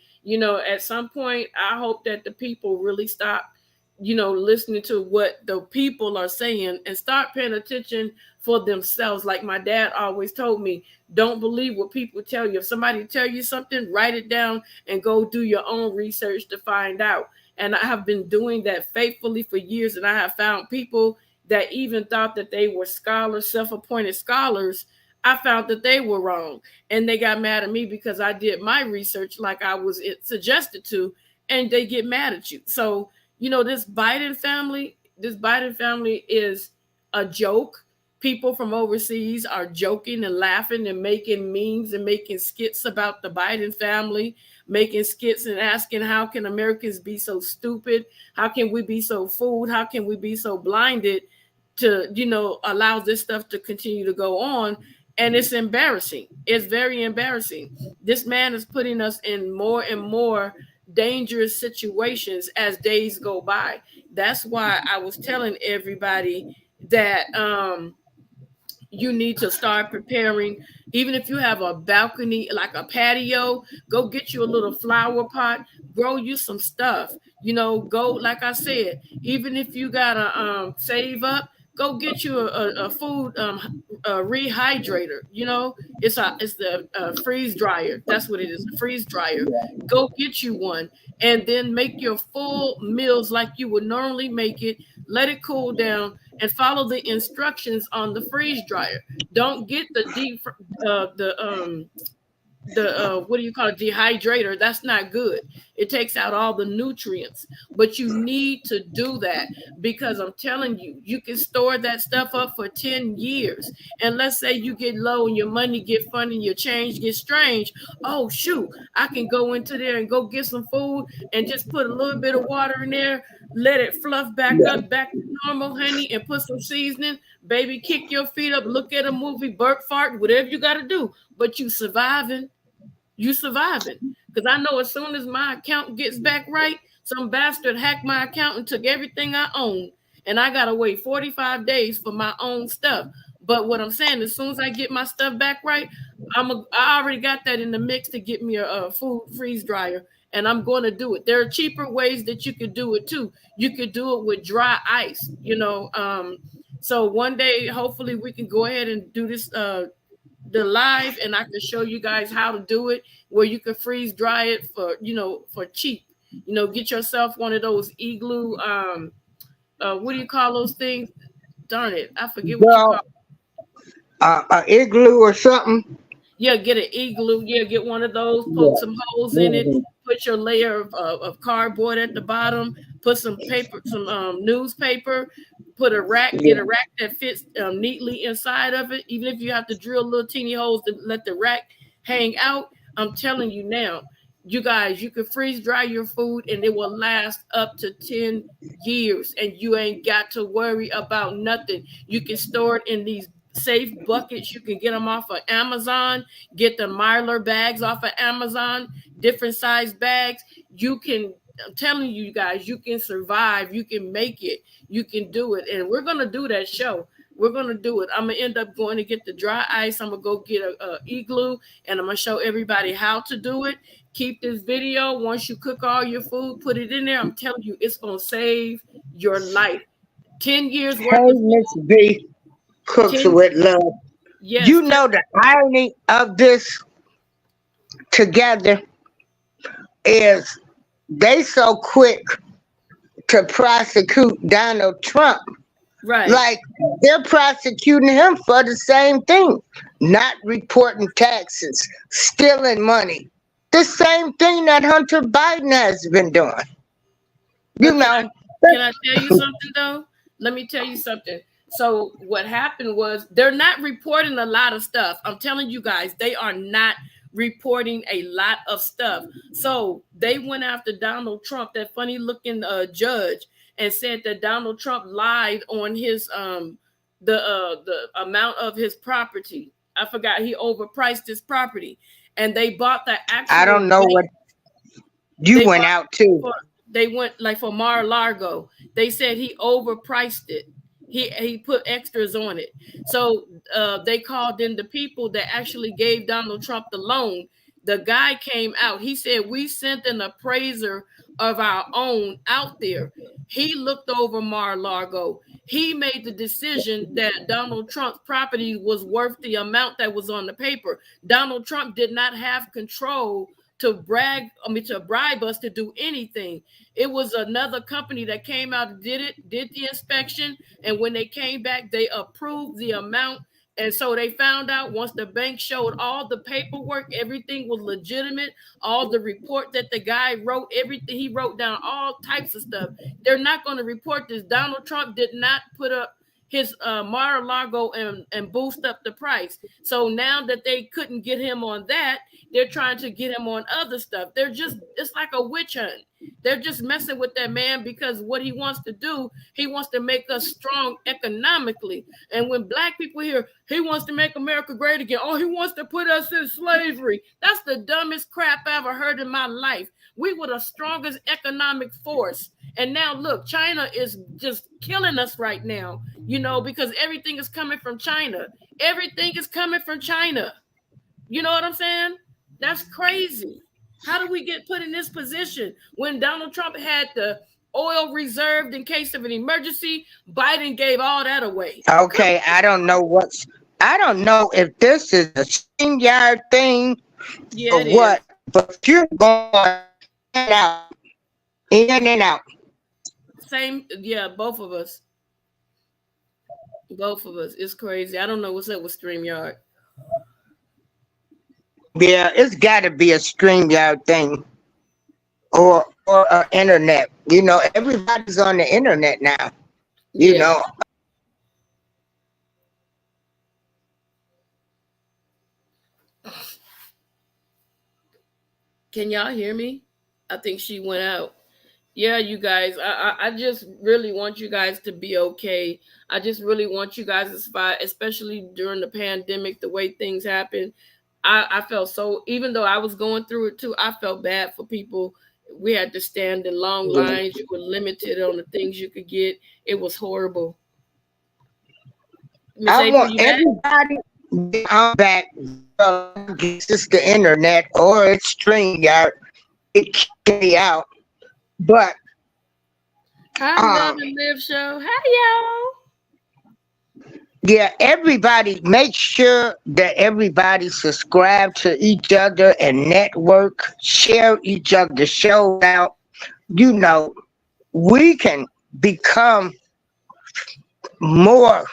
at some point I hope that the people really stop listening to what the people are saying and start paying attention for themselves. Like my dad always told me, don't believe what people tell you. If somebody tell you something, write it down and go do your own research to find out. And I have been doing that faithfully for years. And I have found people that even thought that they were scholars, self-appointed scholars. I found that they were wrong. And they got mad at me because I did my research like I was suggested to, and they get mad at you. So, this Biden family is a joke. people from overseas are joking and laughing and making memes and making skits about the Biden family, making skits and asking, how can Americans be so stupid? How can we be so fooled? How can we be so blinded to, allow this stuff to continue to go on? And it's embarrassing. It's very embarrassing. This man is putting us in more and more dangerous situations as days go by. That's why I was telling everybody that you need to start preparing. Even if you have a balcony, like a patio, go get you a little flower pot, grow you some stuff. Go, like I said, even if you gotta save up, go get you a food a rehydrator. It's the freeze dryer. That's what it is, a freeze dryer. Go get you one, and then make your full meals like you would normally make it. Let it cool down and follow the instructions on the freeze dryer. Don't get the what do you call it, dehydrator. That's not good. It takes out all the nutrients. But you need to do that, because I'm telling you, you can store that stuff up for 10 years. And let's say you get low and your money get funny, your change gets strange. Oh shoot, I can go into there and go get some food and just put a little bit of water in there, let it fluff back up back to normal, honey, and put some seasoning. Baby, kick your feet up, look at a movie, burp, fart, whatever you got to do. But you surviving. You surviving. Because I know as soon as my account gets back right, some bastard hacked my account and took everything I own. And I got to wait 45 days for my own stuff. But what I'm saying, as soon as I get my stuff back right, I already got that in the mix to get me a food freeze dryer. And I'm going to do it. There are cheaper ways that you could do it too. You could do it with dry ice, So one day, hopefully we can go ahead and do this, the live, and I can show you guys how to do it, where you can freeze dry it for cheap. Get yourself one of those igloo, what do you call those things? Darn it, I forget what you call Well, igloo or something. Yeah, get an igloo. Yeah, get one of those, poke some holes in it, put your layer of cardboard at the bottom, put some paper, some newspaper, put a rack, get a rack that fits neatly inside of it. Even if you have to drill little teeny holes to let the rack hang out, I'm telling you now, you guys, you can freeze dry your food and it will last up to 10 years, and you ain't got to worry about nothing. You can store it in these safe buckets. You can get them off of Amazon. Get the Mylar bags off of Amazon, different size bags. I'm telling you guys, you can survive. You can make it. You can do it. And we're going to do that show. We're going to do it. I'm going to end up going to get the dry ice. I'm going to go get a igloo, and I'm going to show everybody how to do it. Keep this video. Once you cook all your food, put it in there. I'm telling you, it's going to save your life. 10 years worth Hey, of Miss B, cooks 10, with love. yes, You know the irony of this together is they so quick to prosecute Donald Trump. right. Like they're prosecuting him for the same thing, not reporting taxes, stealing money. The same thing that Hunter Biden has been doing. You But know, can I tell you something though? Let me tell you something. So what happened was they're not reporting a lot of stuff. I'm telling you guys, they are not reporting a lot of stuff. So they went after Donald Trump, that funny looking judge, and said that Donald Trump lied on his the amount of his property. I forgot, he overpriced his property, and they bought the I actual don't know bank. what you They went bought out to. they went like for Mar-a-Lago. They said he overpriced it. He put extras on it. So they called in the people that actually gave Donald Trump the loan. The guy came out. He said, we sent an appraiser of our own out there. He looked over Mar-a-Lago. He made the decision that Donald Trump's property was worth the amount that was on the paper. Donald Trump did not have control to bribe us to do anything. It was another company that came out and did the inspection, and when they came back, they approved the amount. And so they found out, once the bank showed all the paperwork, everything was legitimate, all the report that the guy wrote, everything, he wrote down all types of stuff. They're not going to report this. Donald Trump did not put up his Mar-a-Lago and boost up the price. So now that they couldn't get him on that, they're trying to get him on other stuff. It's like a witch hunt. They're just messing with that man because what he wants to do, he wants to make us strong economically. And when black people hear he wants to make America great again, oh, he wants to put us in slavery. That's the dumbest crap I ever heard in my life. We were the strongest economic force. And now look, China is just killing us right now, because everything is coming from China. Everything is coming from China. You know what I'm saying? That's crazy. How do we get put in this position when Donald Trump had the oil reserved in case of an emergency? Biden gave all that away. Okay, I don't know if this is a StreamYard thing Yeah, or it what, is. but you're going in and out. Same, yeah, both of us. Both of us. It's crazy. I don't know what's up with StreamYard. Yeah, it's got to be a StreamYard thing or internet. Everybody's on the internet now. You Yeah. know, Can y'all hear me? I think she went out. Yeah, you guys, I just really want you guys to be okay. I just really want you guys to survive, especially during the pandemic, the way things happen. I felt so, even though I was going through it too, I felt bad for people. We had to stand in long lines. You were limited on the things you could get. It was horrible. Miss I April, want you back? everybody. I'm back. Guess it's the internet or it's StreamYard. It kicked me out, but Hi, Love um, and Live Show. Hi, yeah, everybody make sure that everybody subscribe to each other and network, share each other's shows out. You know, we can become more.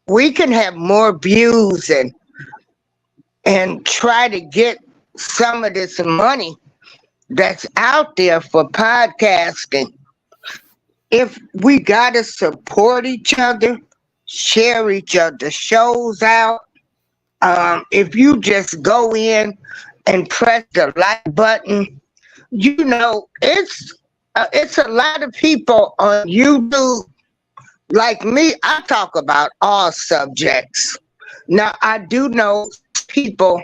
We can have more views and try to get some of this money that's out there for podcasting. If we gotta support each other, share each other's shows out. If you just go in and press the like button, it's a lot of people on YouTube like me. I talk about all subjects. Now I do know people,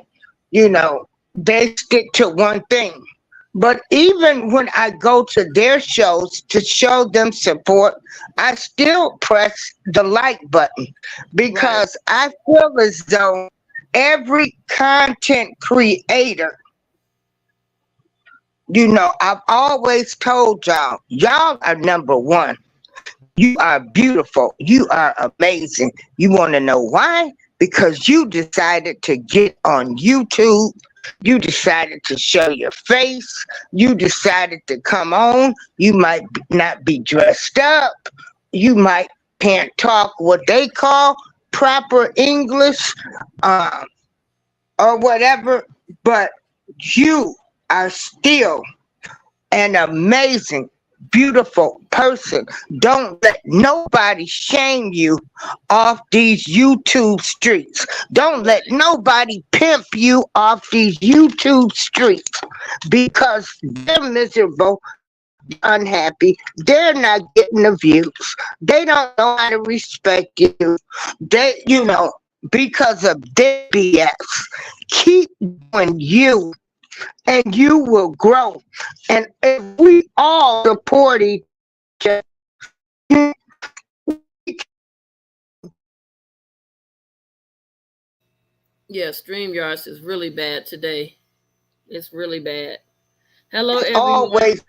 they stick to one thing. But even when I go to their shows to show them support, I still press the like button right. because I feel as though every content creator, I've always told y'all are number one. You are beautiful. You are amazing. You want to know why? Because you decided to get on YouTube. You decided to show your face. You decided to come on. You might not be dressed up. You might can't talk what they call proper English, um, or whatever, but you are still an amazing, beautiful person. Don't let nobody shame you off these YouTube streets. Don't let nobody pimp you off these YouTube streets because they're miserable, unhappy. They're not getting the views. They don't know how to respect you. Because of their BS. Keep doing you and you will grow. And if we all support each other, Yeah, StreamYards is really bad today. It's really bad. Hello, everyone. always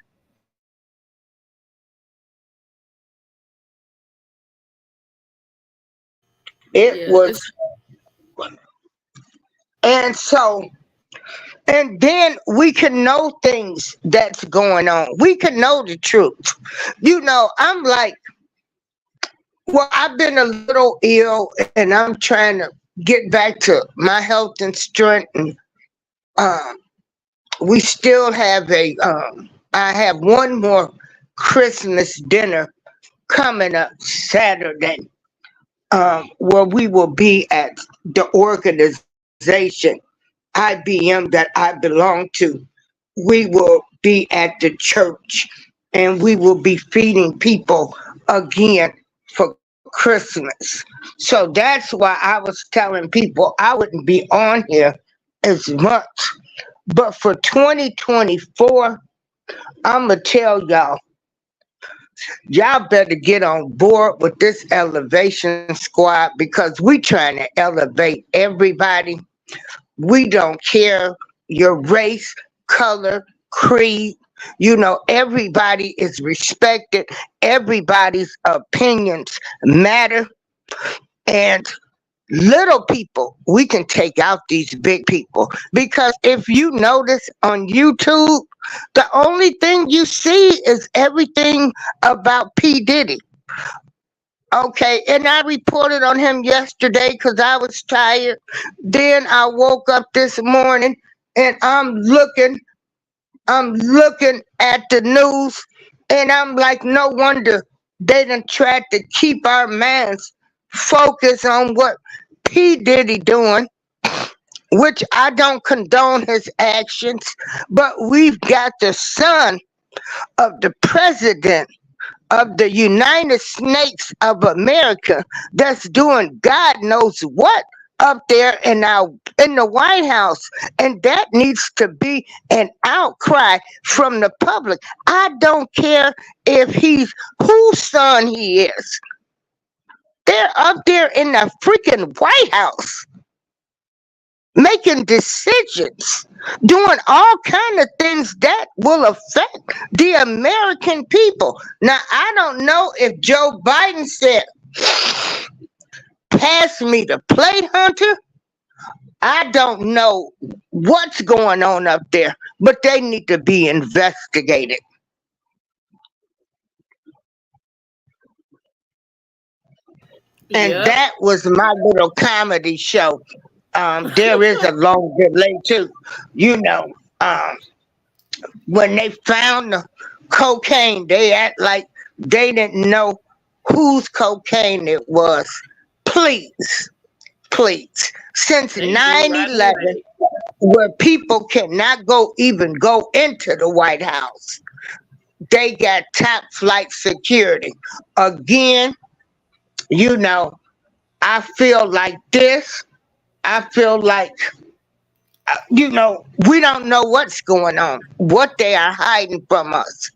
it Yeah, was. it's And so, and then we can know things that's going on. We can know the truth. I'm like, well, I've been a little ill and I'm trying to get back to my health and strength. And um, we still have I have one more Christmas dinner coming up Saturday, where we will be at the organization IBM that I belong to. We will be at the church and we will be feeding people again for Christmas. So that's why I was telling people I wouldn't be on here as much. But for 2024, I'm going to tell y'all better get on board with this elevation squad because we trying to elevate everybody. We don't care your race, color, creed. Everybody is respected. Everybody's opinions matter. And little people, we can take out these big people. Because if you notice on YouTube, the only thing you see is everything about P. Diddy. Okay, and I reported on him yesterday because I was tired. Then I woke up this morning and I'm looking at the news and I'm like, no wonder they done tried to keep our minds focused on what P. Diddy doing, which I don't condone his actions, but we've got the son of the president of the United States of America that's doing God knows what up there in the White House, and that needs to be an outcry from the public. I don't care if he's whose son he is. They're up there in the freaking White House making decisions, doing all kind of things that will affect the American people. Now, I don't know if Joe Biden said, pass me the plate, Hunter. I don't know what's going on up there, but they need to be investigated. And Yep. that was my little comedy show. There is a long delay too. You know, um, when they found the cocaine, they act like they didn't know whose cocaine it was. Please, please. Since They blew right 9/11, away. where people cannot even go into the White House, they got top flight security. Again, you know, I feel like this. I feel like we don't know what's going on, what they are hiding from us.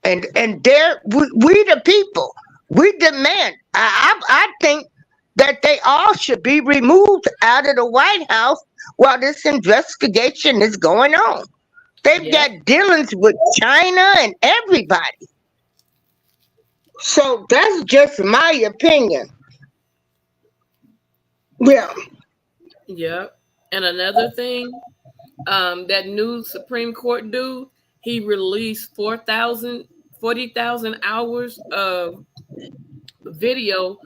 And we the people, we demand. I think that they all should be removed out of the White House while this investigation is going on. They've Yep. got dealings with China and everybody. So that's just my opinion. Yeah. Yep. And another thing, that new Supreme Court dude, he released 40,000 hours of video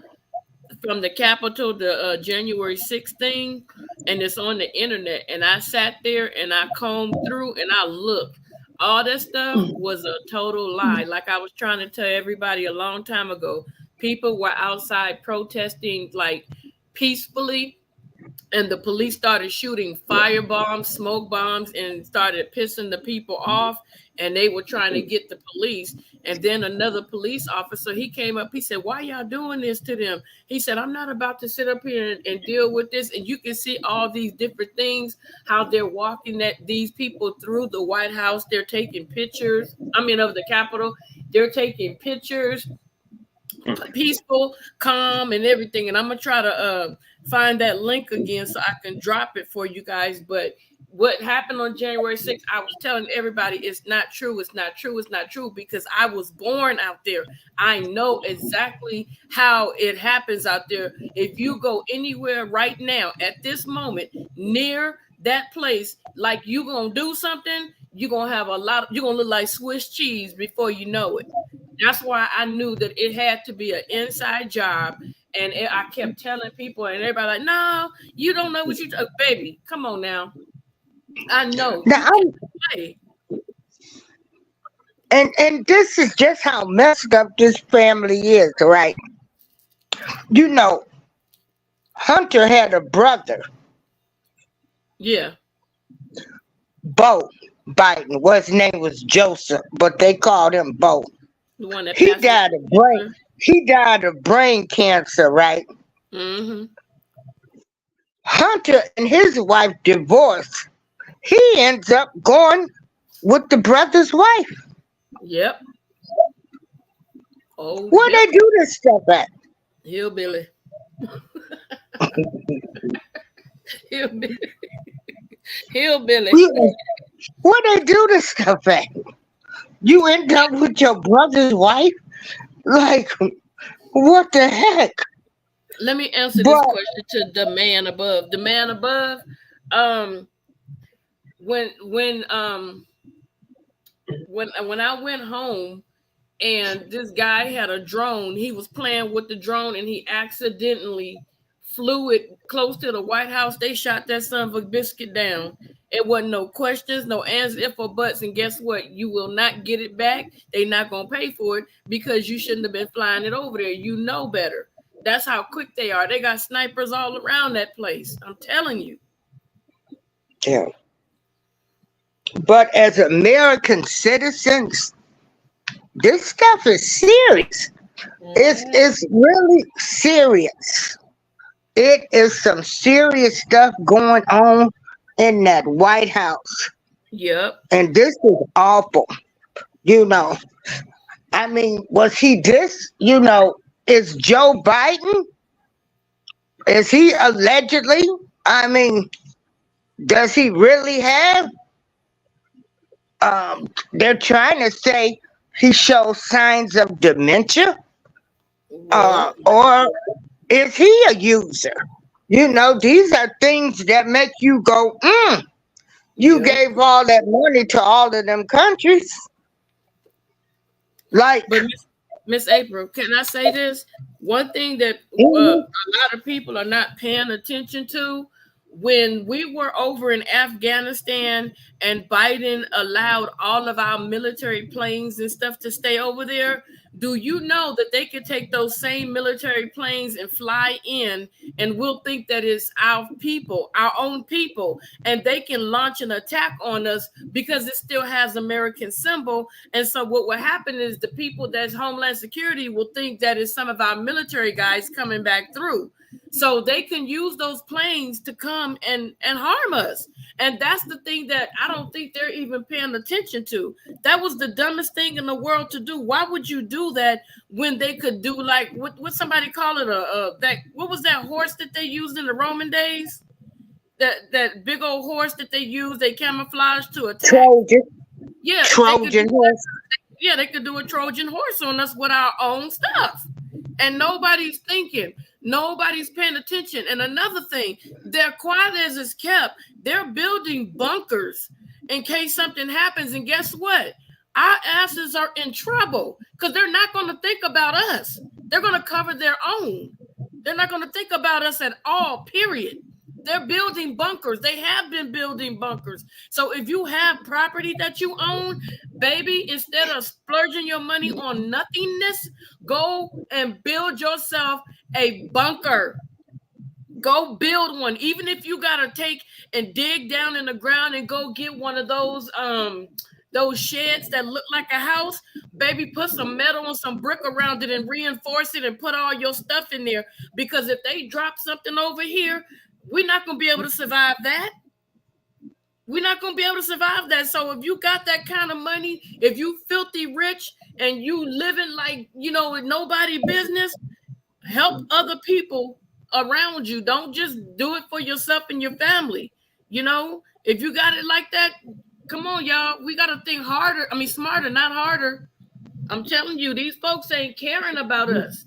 from the Capitol, the January 6th thing, and it's on the internet. And I sat there and I combed through and I looked. All that stuff was a total lie. Like I was trying to tell everybody a long time ago, people were outside protesting like peacefully, and the police started shooting fire bombs, smoke bombs, and started pissing the people off. And they were trying to get the police. And then another police officer, he came up, he said, why y'all doing this to them? He said, I'm not about to sit up here and deal with this. And you can see all these different things, how they're walking these people through the White House. They're taking pictures, of the Capitol. They're taking pictures, peaceful, calm, and everything. And I'm gonna try to find that link again so I can drop it for you guys. But what happened on January 6th, I was telling everybody it's not true, it's not true, it's not true, because I was born out there. I know exactly how it happens out there. If you go anywhere right now at this moment near that place, like you gonna do something, you're gonna have you're gonna look like Swiss cheese before you know it. That's why I knew that it had to be an inside job. And I kept telling people, and everybody like, no, you don't know what you do. Baby, come on now. I know you Now, can't play. And this is just how messed up this family is, right? You know, Hunter had a brother, Yeah. Bo Biden. Well, his name was Joseph, but they called him Bo. The one that He passed away. died of brain cancer, right? Mm-hmm. Hunter and his wife divorced. He ends up going with the brother's wife. Yep. Oh, Where yep. they do this stuff at? Hillbilly. Hillbilly. Hillbilly. Where they do this stuff at? You end up with your brother's wife? Like, what the heck? Let me answer this But question to the man above. The man above, when I went home and this guy had a drone, he was playing with the drone and he accidentally flew it close to the White House. They shot that son of a biscuit down. It wasn't no questions, no answers, if or buts. And guess what? You will not get it back. They're not going to pay for it because you shouldn't have been flying it over there. You know better. That's how quick they are. They got snipers all around that place. I'm telling you. yeah. But as American citizens, this stuff is serious. It's really serious. It is some serious stuff going on in that White House. Yep. And this is awful. You know, I mean, was he this? You know, is Joe Biden? Is he allegedly? I mean, does he really have? They're trying to say he shows signs of dementia, Well, or is he a user? You know, these are things that make you go, you yep. gave all that money to all of them countries. Like, But Miss April, can I say this? One thing that a mhm, lot of people are not paying attention to, when we were over in Afghanistan and Biden allowed all of our military planes and stuff to stay over there, do you know that they could take those same military planes and fly in and we'll think that it's our people, our own people, and they can launch an attack on us because it still has American symbol. And so what will happen is the people that's Homeland Security will think that it's some of our military guys coming back through. So they can use those planes to come and harm us. And that's the thing that I don't think they're even paying attention to. That was the dumbest thing in the world to do. Why would you do that when they could do like what somebody call it that what was that horse that they used in the Roman days? That big old horse that they used, they camouflaged to attack. Trojan, Yeah, Trojan horse. yeah, they could do a Trojan horse on us with our own stuff. And nobody's thinking, nobody's paying attention. And another thing, they're quiet as it's kept. They're building bunkers in case something happens. And guess what? Our asses are in trouble because they're not going to think about us. They're going to cover their own. They're not going to think about us at all, period. They're building bunkers. They have been building bunkers. So if you have property that you own, baby, instead of splurging your money on nothingness, go and build yourself a bunker. Go build one. Even if you gotta take and dig down in the ground and go get one of those sheds that look like a house, baby, put some metal and some brick around it and reinforce it and put all your stuff in there. Because if they drop something over here, we're not gonna be able to survive that. We're not going to be able to survive that. So if you got that kind of money, if you filthy rich and you living like, with nobody business, help other people around you. Don't just do it for yourself and your family. If you got it like that, come on, y'all. We got to think harder. I mean, smarter, not harder. I'm telling you, these folks ain't caring about us.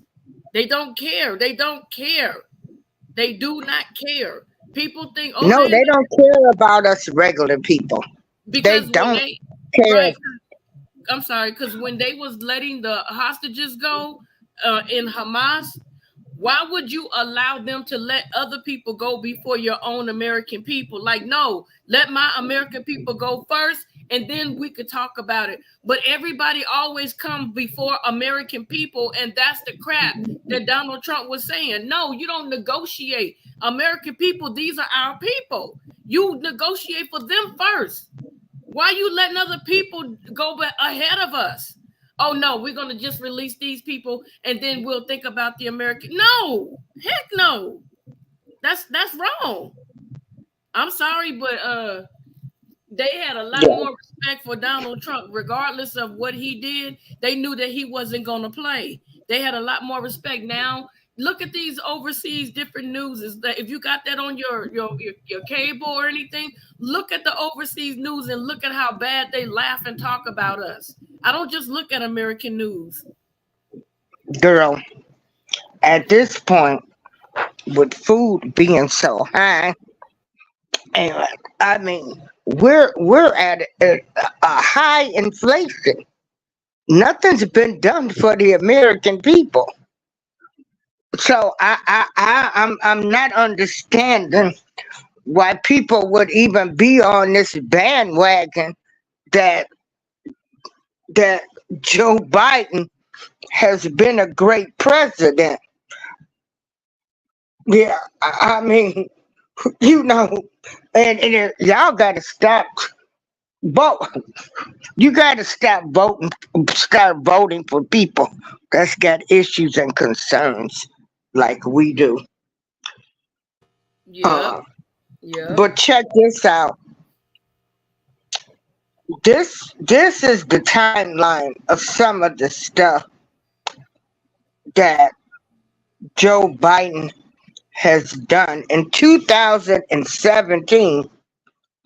They don't care. They don't care. They do not care. People think, No, they don't care about us regular people. They don't care. Right, I'm sorry, because when they was letting the hostages go in Hamas, why would you allow them to let other people go before your own American people? Like, no, let my American people go first, and then we could talk about it. But everybody always come before American people, and that's the crap that Donald Trump was saying. No, you don't negotiate. American people, these are our people. You negotiate for them first. Why you letting other people go ahead of us? Oh no, we're gonna just release these people and then we'll think about the American. No, heck no. That's wrong. I'm sorry, but they had a lot Yeah. more respect for Donald Trump, regardless of what he did. They knew that he wasn't gonna play. They had a lot more respect. Now look at these overseas different news. Is that if you got that on your cable or anything, look at the overseas news and look at how bad they laugh and talk about us. I don't just look at American news. Girl, at this point, with food being so high, and I mean, we're at a high inflation. Nothing's been done for the American people. So I'm not understanding why people would even be on this bandwagon that that Joe Biden has been a great president. Yeah, I mean, you know, y'all got to stop vote. You got to start voting for people that's got issues and concerns like we do. Yep, Uh, yep. but check this out. This is the timeline of some of the stuff that Joe Biden has done. In 2017,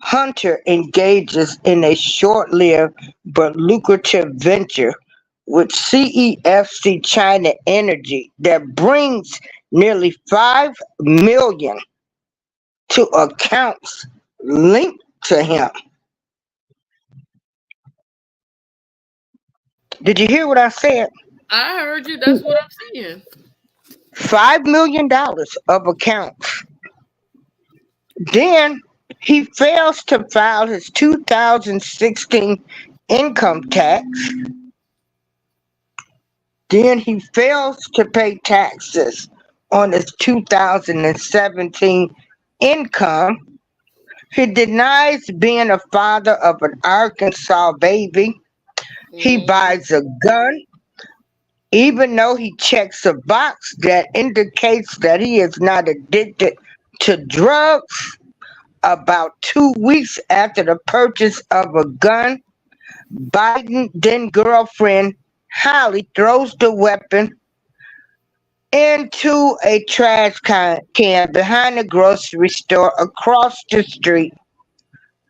Hunter engages in a short-lived but lucrative venture with CEFC China Energy that brings nearly 5 million to accounts linked to him. Did you hear what I said? I heard you. That's what I'm saying. $5 million of accounts. Then he fails to file his 2016 income tax. Then he fails to pay taxes on his 2017 income. He denies being a father of an Arkansas baby. He Mm-hmm. buys a gun, even though he checks a box that indicates that he is not addicted to drugs. About 2 weeks after the purchase of a gun, Biden then girlfriend Holly throws the weapon into a trash can behind a grocery store across the street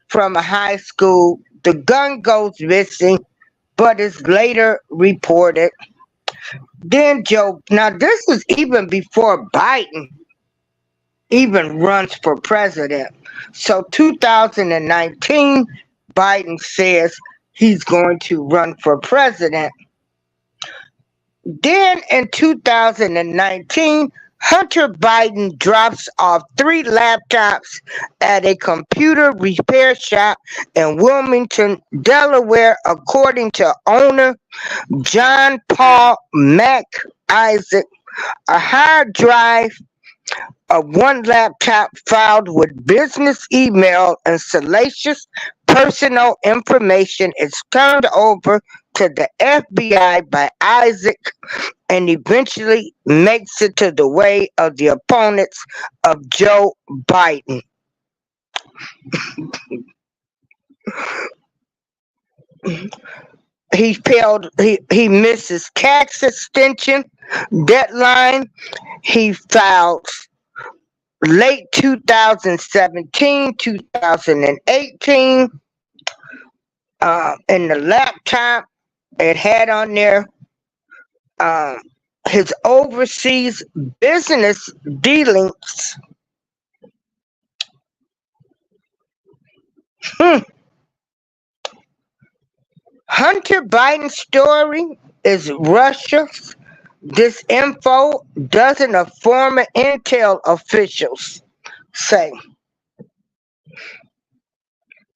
from a high school. The gun goes missing, but is later reported. Then now this is even before Biden even runs for president. So 2019, Biden says he's going to run for president. Then in 2019, Hunter Biden drops off 3 laptops at a computer repair shop in Wilmington, Delaware, according to owner John Paul Mac Isaac. A hard drive of 1 laptop filed with business email and salacious personal information is turned over to the FBI by Isaac and eventually makes it to the way of the opponents of Joe Biden. He misses tax extension deadline. He files late 2017, 2018. In the laptop, it had on there um, his overseas business dealings. Hmm. Hunter Biden's story is Russia's. This info doesn't a former intel officials say.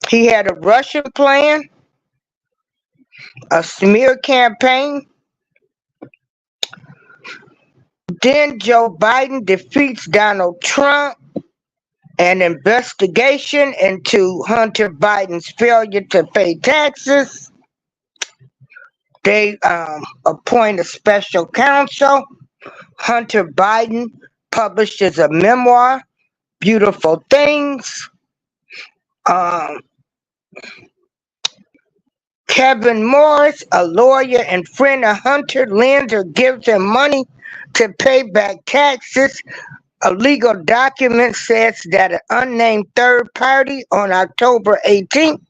He had a Russian plan, a smear campaign. Then Joe Biden defeats Donald Trump. An investigation into Hunter Biden's failure to pay taxes. They appoint a special counsel. Hunter Biden publishes a memoir, Beautiful Things. Um, Kevin Morris, a lawyer and friend of Hunter, lends or gives him money to pay back taxes. A legal document says that an unnamed third party on October 18th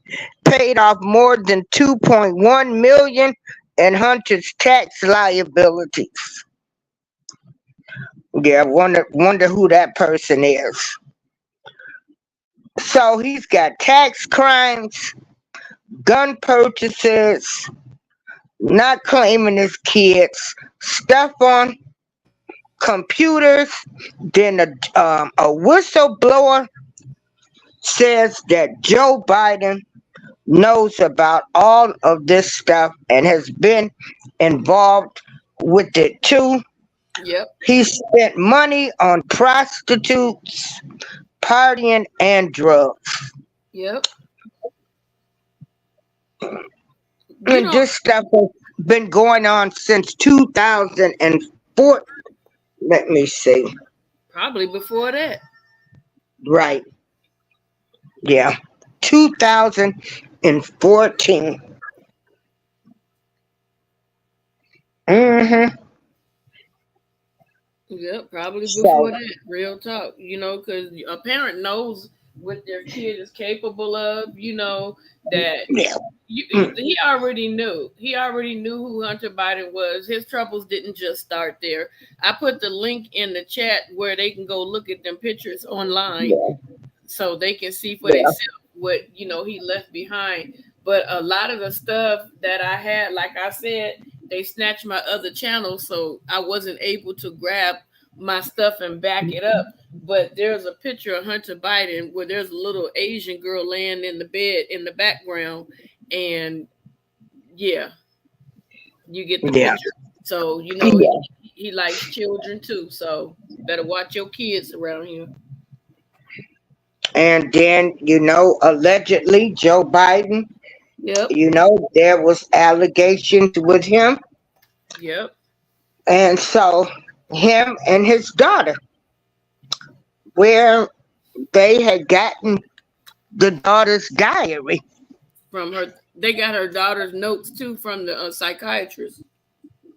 paid off more than $2.1 million in Hunter's tax liabilities. Yeah, wonder who that person is. So he's got tax crimes, gun purchases, not claiming his kids, stuff on computers. Then a whistleblower says that Joe Biden knows about all of this stuff and has been involved with it too. Yep. He spent money on prostitutes, partying, and drugs. Yep. And this stuff has been going on since 2004. Let me see. Probably before that. Right. Yeah. 2014. Mm-hmm. Yep, probably So, before that. Real talk, because a parent knows what their kid is capable of. That yeah. he already knew. He already knew who Hunter Biden was. His troubles didn't just start there. I put the link in the chat where they can go look at them pictures online, so they can see for themselves what he left behind. But a lot of the stuff that I had, like I said, they snatched my other channel, so I wasn't able to grab my stuff and back it up. But there's a picture of Hunter Biden where there's a little Asian girl laying in the bed in the background, and yeah, you get the picture. So he likes children too. So better watch your kids around here. And then, allegedly Joe Biden, Yep. there was allegations with him. Yep. And so him and his daughter, where they had gotten the daughter's diary. From her, they got her daughter's notes too from the psychiatrist.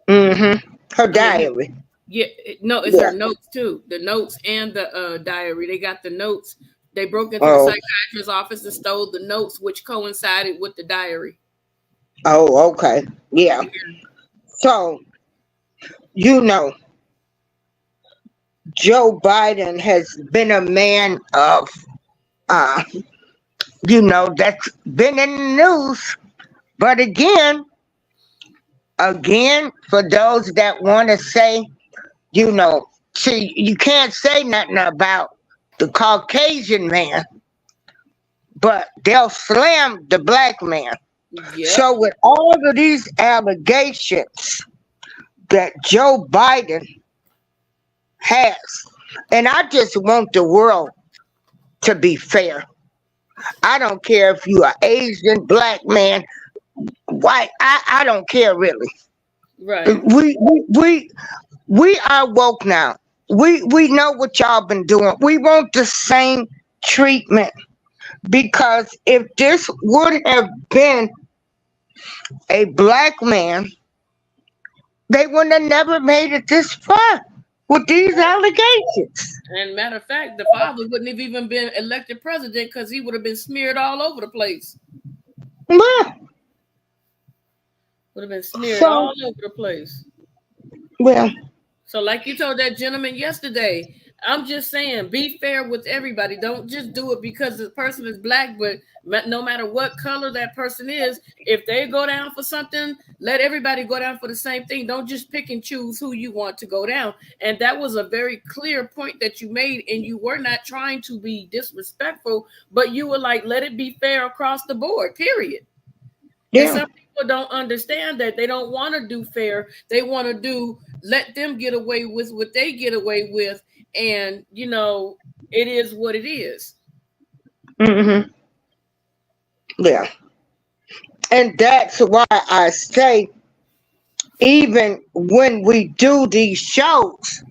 Mm-hmm. Her diary. Yeah, no, it's her notes too. The notes and the diary. They got the notes. They broke into the psychiatrist's office and stole the notes, which coincided with the diary. Oh, okay. Yeah. So, Joe Biden has been a man of, that's been in the news. But again, for those that want to say, see, you can't say nothing about the Caucasian man, but they'll slam the black man. Yep. So with all of these allegations that Joe Biden has, and I just want the world to be fair. I don't care if you are Asian, black man, white. I don't care really. Right. We are woke now. We know what y'all been doing. We want the same treatment, because if this would have been a black man, they would have never made it this far with these allegations. And matter of fact, the father wouldn't have even been elected president because he would have been smeared all over the place. Yeah. Would have been smeared all over the place. Well. So like you told that gentleman yesterday, I'm just saying, be fair with everybody. Don't just do it because the person is black, but no matter what color that person is, if they go down for something, let everybody go down for the same thing. Don't just pick and choose who you want to go down. And that was a very clear point that you made, and you were not trying to be disrespectful, but you were like, let it be fair across the board, period. Yeah. And some people don't understand that. They don't want to do fair. They want to do, let them get away with what they get away with. And, you know, it is what it is. Mm-hmm. Yeah. And that's why I say, even when we do these shows,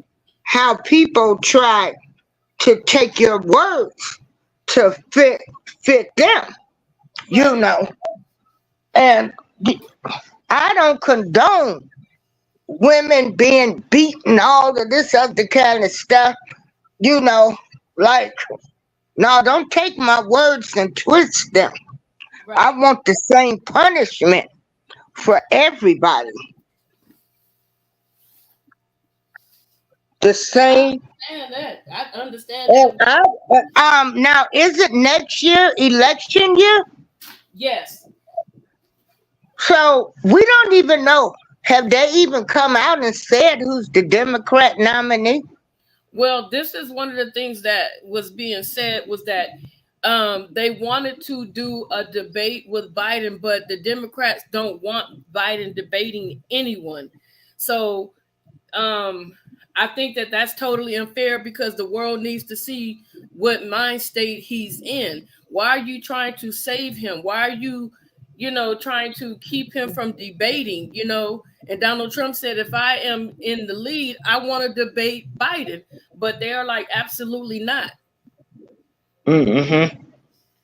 how people try to take your words to fit them, right. You know. And I don't condone women being beaten, all of this other kind of stuff, you know, like, no, don't take my words and twist them. Right. I want the same punishment for everybody. The same. I understand that. I understand that. Now, is it next year, election year? Yes. So we don't even know. Have they even come out and said who's the Democrat nominee? Well, this is one of the things that was being said, was that they wanted to do a debate with Biden, but the Democrats don't want Biden debating anyone. So I think that that's totally unfair, because the world needs to see what mind state he's in. Why are you trying to save him? Why are you, trying to keep him from debating, And Donald Trump said, if I am in the lead, I want to debate Biden. But they're like, absolutely not. Mm-hmm.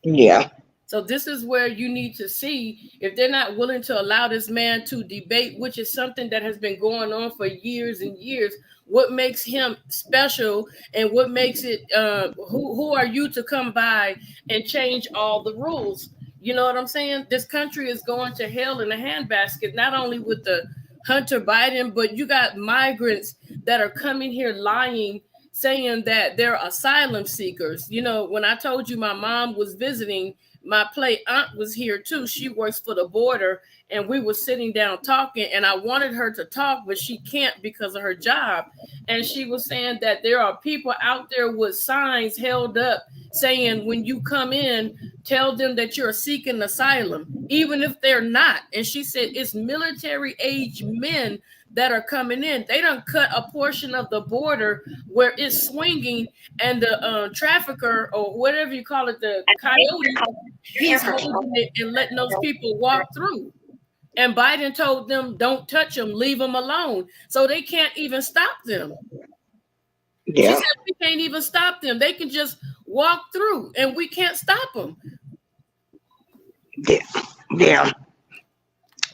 Yeah. So this is where you need to see, if they're not willing to allow this man to debate, which is something that has been going on for years and years, what makes him special, and what makes it, who are you to come by and change all the rules? You know what I'm saying? This country is going to hell in a handbasket, not only with the Hunter Biden, but you got migrants that are coming here lying, saying that they're asylum seekers. When I told you my mom was visiting, my play aunt was here too. She works for the border, and we were sitting down talking, and I wanted her to talk, but she can't because of her job. And she was saying that there are people out there with signs held up saying, when you come in, tell them that you're seeking asylum, even if they're not. And she said it's military age men that are coming in. They done cut a portion of the border where it's swinging, and the trafficker, or whatever you call it, the coyote, he's holding it and letting those people walk through. And Biden told them, don't touch them, leave them alone. So they can't even stop them. Yeah. She said, we can't even stop them. They can just walk through, and we can't stop them. Yeah.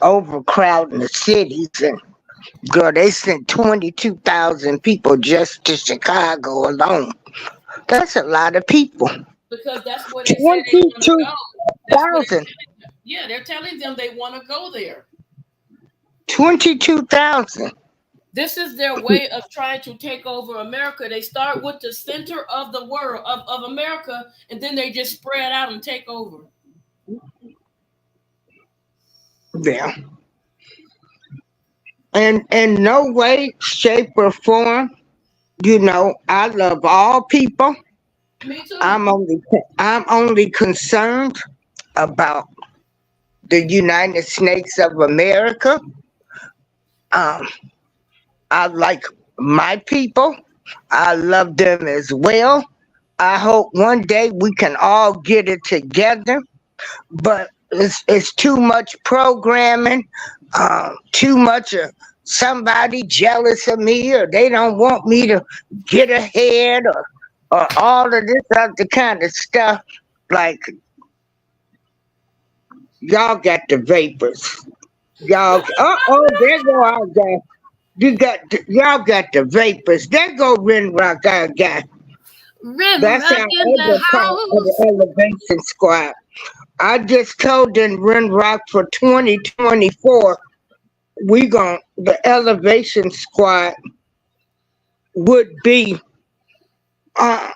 Overcrowding the cities, and girl, they sent 22,000 people just to Chicago alone. That's a lot of people. Because that's what they said they want to go. 22,000. Yeah, they're telling them they want to go there. 22,000. This is their way of trying to take over America. They start with the center of the world, of America, and then they just spread out and take over. Yeah. And in no way, shape, or form, I love all people. Me too. I'm only concerned about the United States of America. I like my people. I love them as well. I hope one day we can all get it together. But it's too much programming, too much of somebody jealous of me, or they don't want me to get ahead, or all of this other kind of stuff. Like, y'all got the vapors. Y'all, there go our guy. Y'all got the vapors. There go Ren Rock, our guy. That's our other part of the elevation squad. I just told them Ren Rock for 2024, the elevation squad would be uh,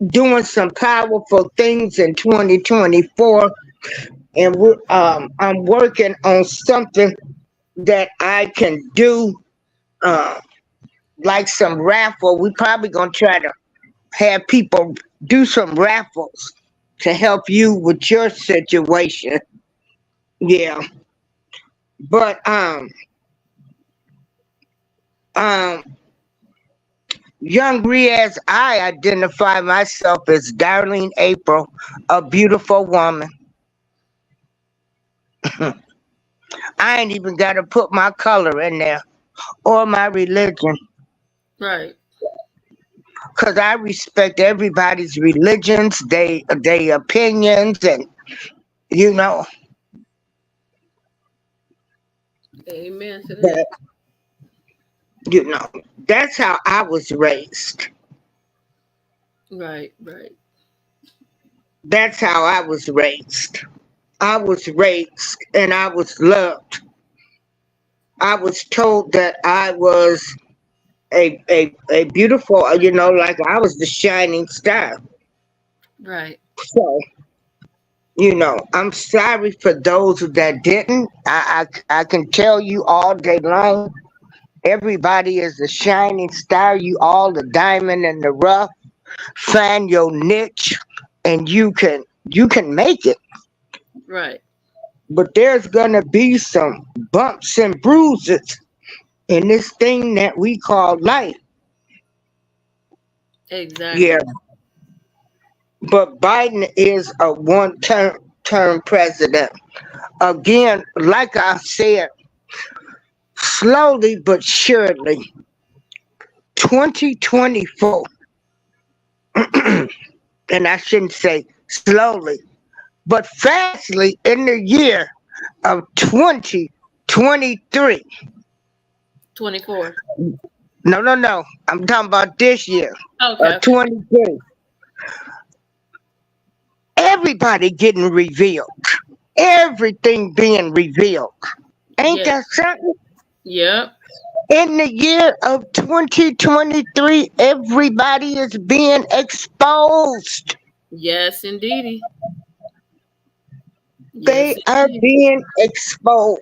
doing some powerful things in 2024, and I'm working on something that I can do, uh, like some raffle. We probably gonna try to have people do some raffles to help you with your situation. Yeah, but um, young Riaz, I identify myself as Darlene April, a beautiful woman. I ain't even got to put my color in there or my religion, Right. because I respect everybody's religions, they opinions, and you know Amen to that. that you know that's how I was raised. Right, right. That's how I was raised. I was raised and I was loved. I was told that I was a beautiful, like I was the shining star. Right. So, I'm sorry for those that didn't. I can tell you all day long, everybody is a shining star. You all the diamond in the rough. Find your niche, and you can make it. Right. But there's gonna be some bumps and bruises in this thing that we call life. Yeah, Exactly. but Biden is a one term president. Again, like I said, slowly but surely, 2024, and I shouldn't say slowly, but fastly in the year of 2023. 24. No, no, no. I'm talking about this year, Okay, okay. 23. Everybody getting revealed. Everything being revealed. Ain't Yes. that something? Yep. In the year of 2023, everybody is being exposed. Yes, indeedy. Yes, They are indeedy. being exposed.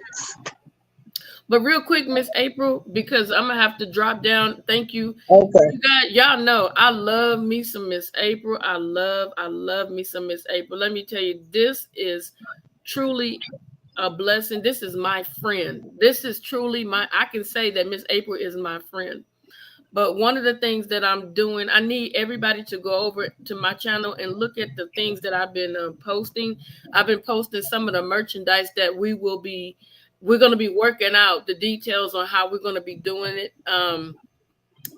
But real quick, Miss April, because I'm gonna have to drop down. Thank you. Okay. You guys, y'all know I love me some Miss April. I love me some Miss April. Let me tell you, this is truly a blessing. This is my friend. This is truly I can say that Miss April is my friend. But one of the things that I'm doing, I need everybody to go over to my channel and look at the things that I've been posting. I've been posting some of the merchandise that we're going to be working out the details on how we're going to be doing it.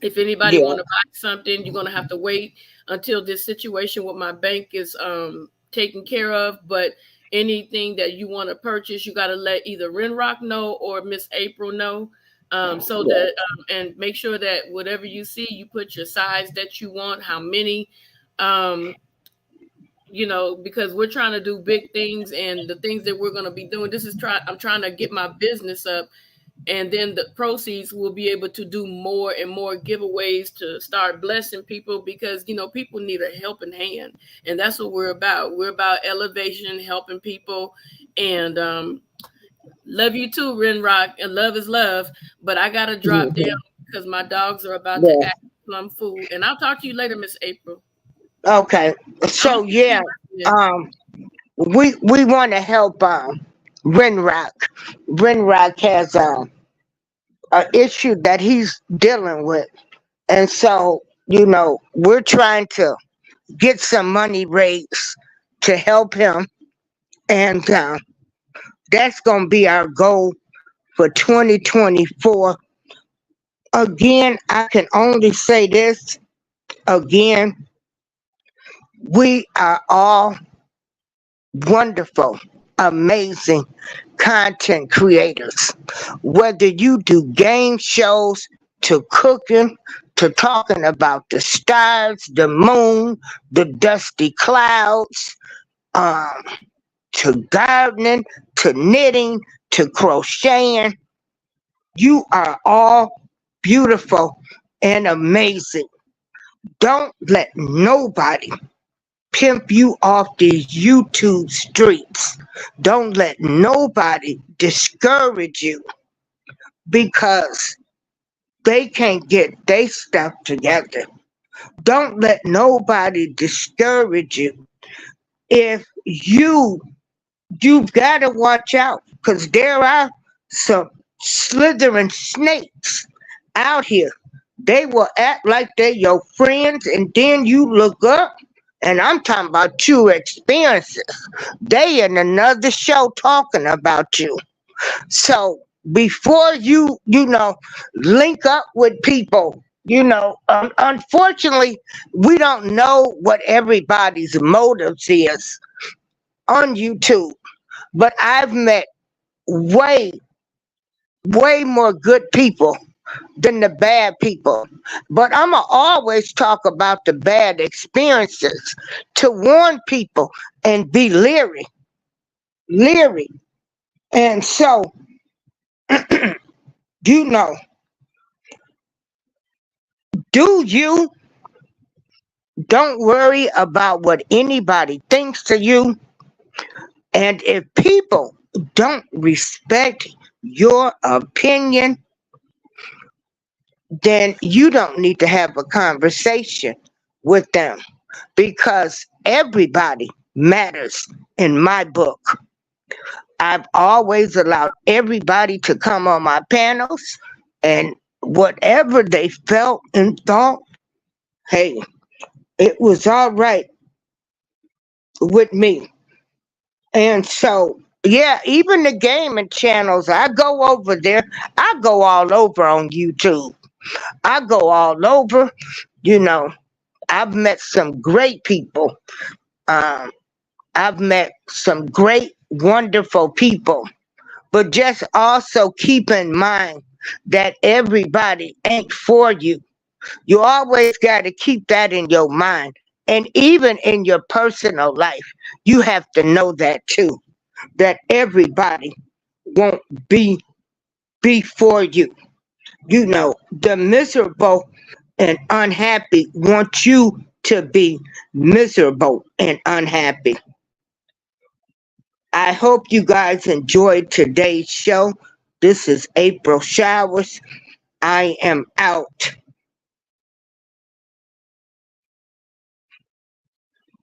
If anybody Yeah. want to buy something, you're going to have to wait until this situation with my bank is taken care of. But anything that you want to purchase, you got to let either Renrock know or Miss April know. So Yeah. that and make sure that whatever you see, you put your size that you want, how many, um, because we're trying to do big things, and the things that we're going to be doing. I'm trying to get my business up, and then the proceeds will be able to do more and more giveaways to start blessing people, because people need a helping hand, and that's what we're about. We're about elevation, helping people, and love you too, Renrock, and love is love. But I gotta drop down Mhm. because my dogs are about to Yeah. act plum fool, and I'll talk to you later, Miss April. Okay. I'm gonna So see yeah, you right there. um, we want to help Renrock. Renrock has a issue that he's dealing with, and so we're trying to get some money raised to help him, and that's gonna be our goal for 2024. Again, I can only say this again: we are all wonderful, amazing content creators. Whether you do game shows, to cooking, to talking about the stars, the moon, the dusty clouds, um, to gardening, to knitting, to crocheting, you are all beautiful and amazing. Don't let nobody pimp you off these YouTube streets. Don't let nobody discourage you because they can't get their stuff together. Don't let nobody discourage you. If you've got to watch out because there are some slithering snakes out here. They will act like they're your friends, and then you look up, and I'm talking about true experiences. They in another show talking about you. So before you link up with people, unfortunately, we don't know what everybody's motives is on YouTube. But I've met way, way more good people than the bad people. But I'm going to always talk about the bad experiences to warn people and be leery. Leery. And so, you know, do you don't worry about what anybody thinks of you. And if people don't respect your opinion, then you don't need to have a conversation with them because everybody matters in my book. I've always allowed everybody to come on my panels and whatever they felt and thought, hey, it was all right with me. And so, yeah, even the gaming channels, I go over there. I go all over on YouTube. I go all over, you know. I've met some great people. Um, I've met some great, wonderful people. But just also keep in mind that everybody ain't for you. You always got to keep that in your mind. And even in your personal life, you have to know that too. That everybody won't be for you. You know, the miserable and unhappy want you to be miserable and unhappy. I hope you guys enjoyed today's show. This is April Showers. I am out.